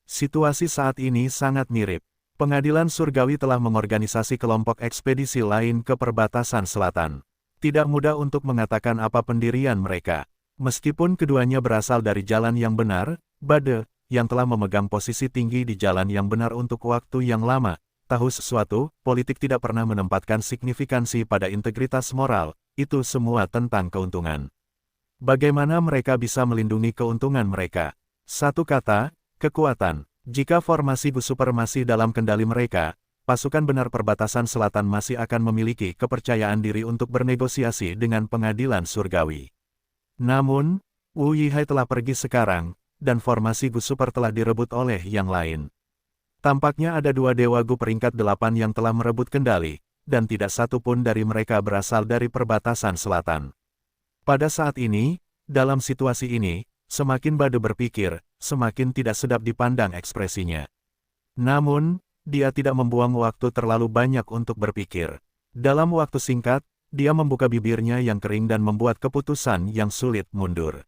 Situasi saat ini sangat mirip. Pengadilan Surgawi telah mengorganisasi kelompok ekspedisi lain ke perbatasan selatan. Tidak mudah untuk mengatakan apa pendirian mereka. Meskipun keduanya berasal dari jalan yang benar, Bade, yang telah memegang posisi tinggi di jalan yang benar untuk waktu yang lama, tahu sesuatu, politik tidak pernah menempatkan signifikansi pada integritas moral, itu semua tentang keuntungan. Bagaimana mereka bisa melindungi keuntungan mereka? Satu kata, kekuatan. Jika formasi Gu Super masih dalam kendali mereka, pasukan benar perbatasan selatan masih akan memiliki kepercayaan diri untuk bernegosiasi dengan Pengadilan Surgawi. Namun, Wu Yihai telah pergi sekarang, dan formasi Gu Super telah direbut oleh yang lain. Tampaknya ada dua dewa Gu peringkat 8 yang telah merebut kendali, dan tidak satu pun dari mereka berasal dari perbatasan selatan. Pada saat ini, dalam situasi ini, semakin Bade berpikir, semakin tidak sedap dipandang ekspresinya. Namun, dia tidak membuang waktu terlalu banyak untuk berpikir. Dalam waktu singkat, dia membuka bibirnya yang kering dan membuat keputusan yang sulit mundur.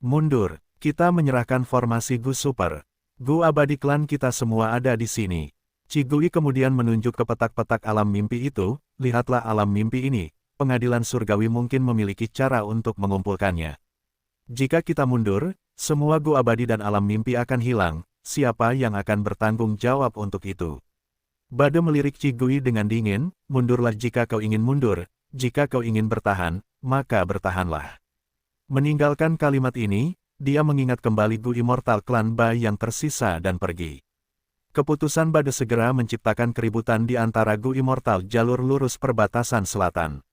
Mundur, kita menyerahkan formasi Gu Super. Gu abadi klan kita semua ada di sini. Qi Gui kemudian menunjuk ke petak-petak alam mimpi itu, lihatlah alam mimpi ini, Pengadilan Surgawi mungkin memiliki cara untuk mengumpulkannya. Jika kita mundur, semua Gu abadi dan alam mimpi akan hilang, siapa yang akan bertanggung jawab untuk itu? Bade melirik Qi Gui dengan dingin, mundurlah jika kau ingin mundur, jika kau ingin bertahan, maka bertahanlah. Meninggalkan kalimat ini, dia mengingat kembali Gu Immortal klan Ba yang tersisa dan pergi. Keputusan Bade segera menciptakan keributan di antara Gu Immortal jalur lurus perbatasan selatan.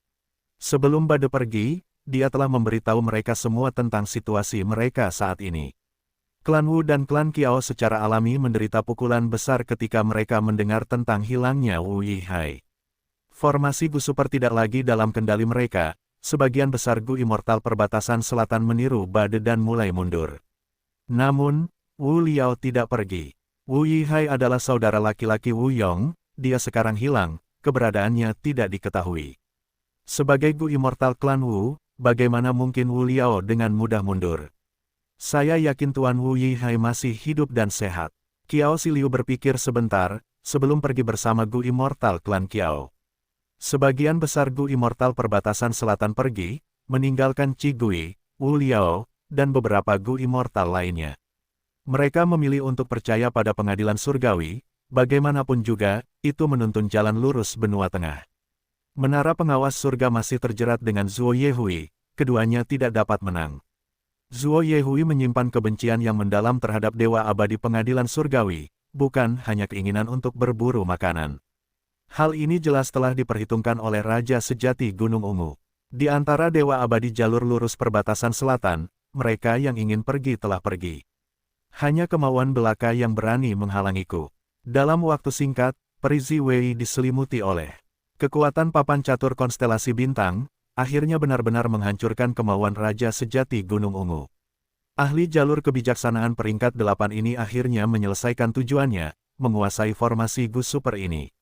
Sebelum Bade pergi, dia telah memberitahu mereka semua tentang situasi mereka saat ini. Klan Wu dan klan Kiao secara alami menderita pukulan besar ketika mereka mendengar tentang hilangnya Wu Yihai. Formasi Gu Super tidak lagi dalam kendali mereka, sebagian besar Gu Immortal perbatasan selatan meniru Bade dan mulai mundur. Namun, Wu Liao tidak pergi. Wu Yihai adalah saudara laki-laki Wu Yong, dia sekarang hilang, keberadaannya tidak diketahui. Sebagai Gu Immortal klan Wu, bagaimana mungkin Wu Liao dengan mudah mundur? Saya yakin Tuan Wu Yihai masih hidup dan sehat. Kiao Si Liu berpikir sebentar, sebelum pergi bersama Gu Immortal klan Kiao. Sebagian besar Gu Immortal perbatasan selatan pergi, meninggalkan Qi Gui, Wu Liao, dan beberapa Gu Immortal lainnya. Mereka memilih untuk percaya pada Pengadilan Surgawi, bagaimanapun juga, itu menuntun jalan lurus benua tengah. Menara pengawas surga masih terjerat dengan Zuo Yehui, keduanya tidak dapat menang. Zuo Yehui menyimpan kebencian yang mendalam terhadap Dewa Abadi Pengadilan Surgawi, bukan hanya keinginan untuk berburu makanan. Hal ini jelas telah diperhitungkan oleh Raja Sejati Gunung Ungu. Di antara Dewa Abadi jalur lurus perbatasan selatan, mereka yang ingin pergi telah pergi. Hanya kemauan belaka yang berani menghalangiku. Dalam waktu singkat, Peri Ziwei diselimuti oleh kekuatan papan catur konstelasi bintang, akhirnya benar-benar menghancurkan kemauan Raja Sejati Gunung Ungu. Ahli jalur kebijaksanaan peringkat 8 ini akhirnya menyelesaikan tujuannya, menguasai formasi Gu Super ini.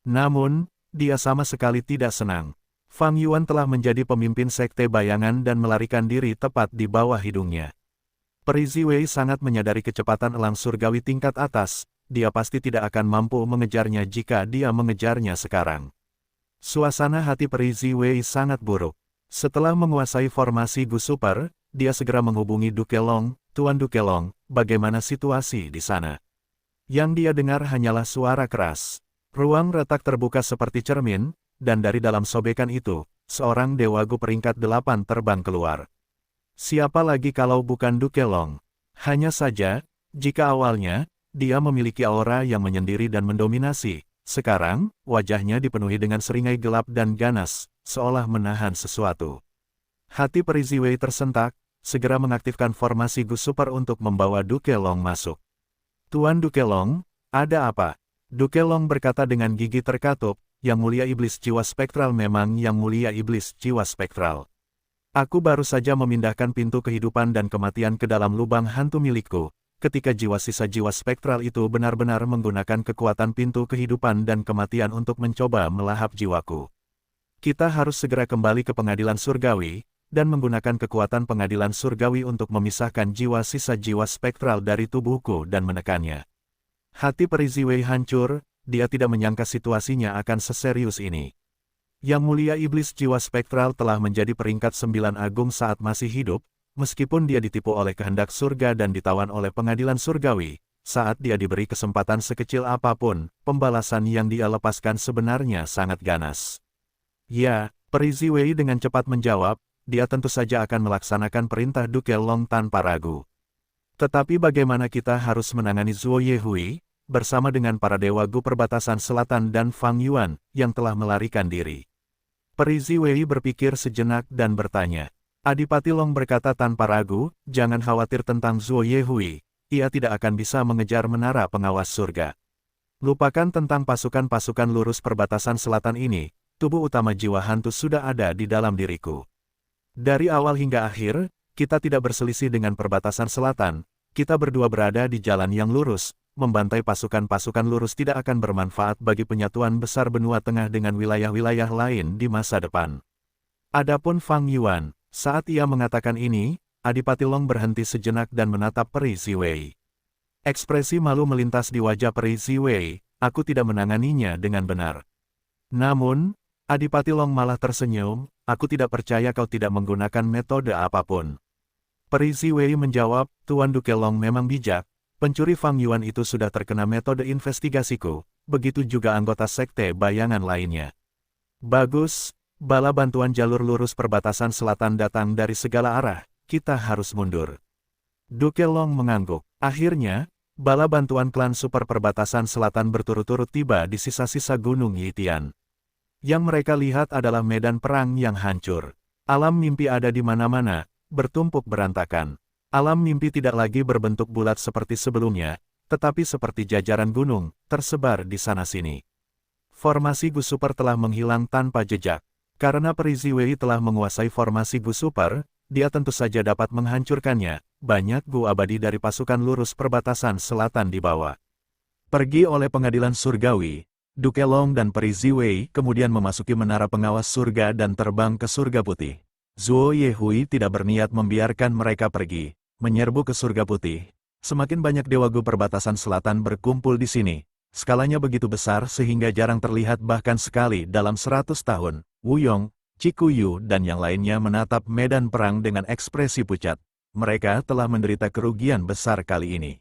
Namun, dia sama sekali tidak senang. Fang Yuan telah menjadi pemimpin sekte bayangan dan melarikan diri tepat di bawah hidungnya. Peri Ziwei sangat menyadari kecepatan elang surgawi tingkat atas, dia pasti tidak akan mampu mengejarnya jika dia mengejarnya sekarang. Suasana hati Peri Ziwei sangat buruk. Setelah menguasai formasi Gu Super, dia segera menghubungi Dukelong, Tuan Dukelong, bagaimana situasi di sana. Yang dia dengar hanyalah suara keras. Ruang retak terbuka seperti cermin, dan dari dalam sobekan itu, seorang Dewa Gu peringkat 8 terbang keluar. Siapa lagi kalau bukan Dukelong? Hanya saja, jika awalnya, dia memiliki aura yang menyendiri dan mendominasi, sekarang, wajahnya dipenuhi dengan seringai gelap dan ganas, seolah menahan sesuatu. Hati Peri Ziwei tersentak, segera mengaktifkan formasi Gu Super untuk membawa Dukelong masuk. Tuan Dukelong, ada apa? Dukelong berkata dengan gigi terkatup, Yang Mulia Iblis Jiwa Spektral memang Yang Mulia Iblis Jiwa Spektral. Aku baru saja memindahkan pintu kehidupan dan kematian ke dalam lubang hantu milikku, ketika jiwa sisa jiwa spektral itu benar-benar menggunakan kekuatan pintu kehidupan dan kematian untuk mencoba melahap jiwaku. Kita harus segera kembali ke pengadilan surgawi, dan menggunakan kekuatan pengadilan surgawi untuk memisahkan jiwa sisa jiwa spektral dari tubuhku dan menekannya. Hati Peri Ziwei hancur, dia tidak menyangka situasinya akan seserius ini. Yang Mulia Iblis Jiwa Spektral telah menjadi peringkat 9 agung saat masih hidup, meskipun dia ditipu oleh kehendak surga dan ditawan oleh pengadilan surgawi, saat dia diberi kesempatan sekecil apapun, pembalasan yang dia lepaskan sebenarnya sangat ganas. Ya, Peri Ziwei dengan cepat menjawab, dia tentu saja akan melaksanakan perintah Dukelong tanpa ragu. Tetapi bagaimana kita harus menangani Zuo Yehui, bersama dengan para Dewa Gu perbatasan selatan dan Fang Yuan, yang telah melarikan diri? Peri Ziwei berpikir sejenak dan bertanya. Adipati Long berkata tanpa ragu, jangan khawatir tentang Zuo Yehui, ia tidak akan bisa mengejar menara pengawas surga. Lupakan tentang pasukan-pasukan lurus perbatasan selatan ini, tubuh utama jiwa hantu sudah ada di dalam diriku. Dari awal hingga akhir, kita tidak berselisih dengan perbatasan selatan, kita berdua berada di jalan yang lurus, membantai pasukan-pasukan lurus tidak akan bermanfaat bagi penyatuan besar benua tengah dengan wilayah-wilayah lain di masa depan. Adapun Fang Yuan, saat ia mengatakan ini, Adipati Long berhenti sejenak dan menatap Peri Ziwei. Ekspresi malu melintas di wajah Peri Ziwei, aku tidak menanganinya dengan benar. Namun, Adipati Long malah tersenyum, aku tidak percaya kau tidak menggunakan metode apapun. Peri Ziwei menjawab, Tuan Dukelong memang bijak, pencuri Fang Yuan itu sudah terkena metode investigasiku, begitu juga anggota sekte bayangan lainnya. Bagus. Bala bantuan jalur lurus perbatasan selatan datang dari segala arah, kita harus mundur. Dukelong mengangguk. Akhirnya, bala bantuan klan super perbatasan selatan berturut-turut tiba di sisa-sisa gunung Yitian. Yang mereka lihat adalah medan perang yang hancur. Alam mimpi ada di mana-mana, bertumpuk berantakan. Alam mimpi tidak lagi berbentuk bulat seperti sebelumnya, tetapi seperti jajaran gunung, tersebar di sana-sini. Formasi Gu Super telah menghilang tanpa jejak. Karena Peri Ziwei telah menguasai formasi Gu Super, dia tentu saja dapat menghancurkannya. Banyak Gu abadi dari pasukan lurus perbatasan selatan dibawa pergi oleh pengadilan surgawi. Dukelong dan Peri Ziwei kemudian memasuki menara pengawas surga dan terbang ke surga putih. Zuo Yehui tidak berniat membiarkan mereka pergi, menyerbu ke surga putih. Semakin banyak Dewa Gu perbatasan selatan berkumpul di sini. Skalanya begitu besar sehingga jarang terlihat bahkan sekali dalam 100 tahun. Wu Yong, Cikuyu dan yang lainnya menatap medan perang dengan ekspresi pucat. Mereka telah menderita kerugian besar kali ini.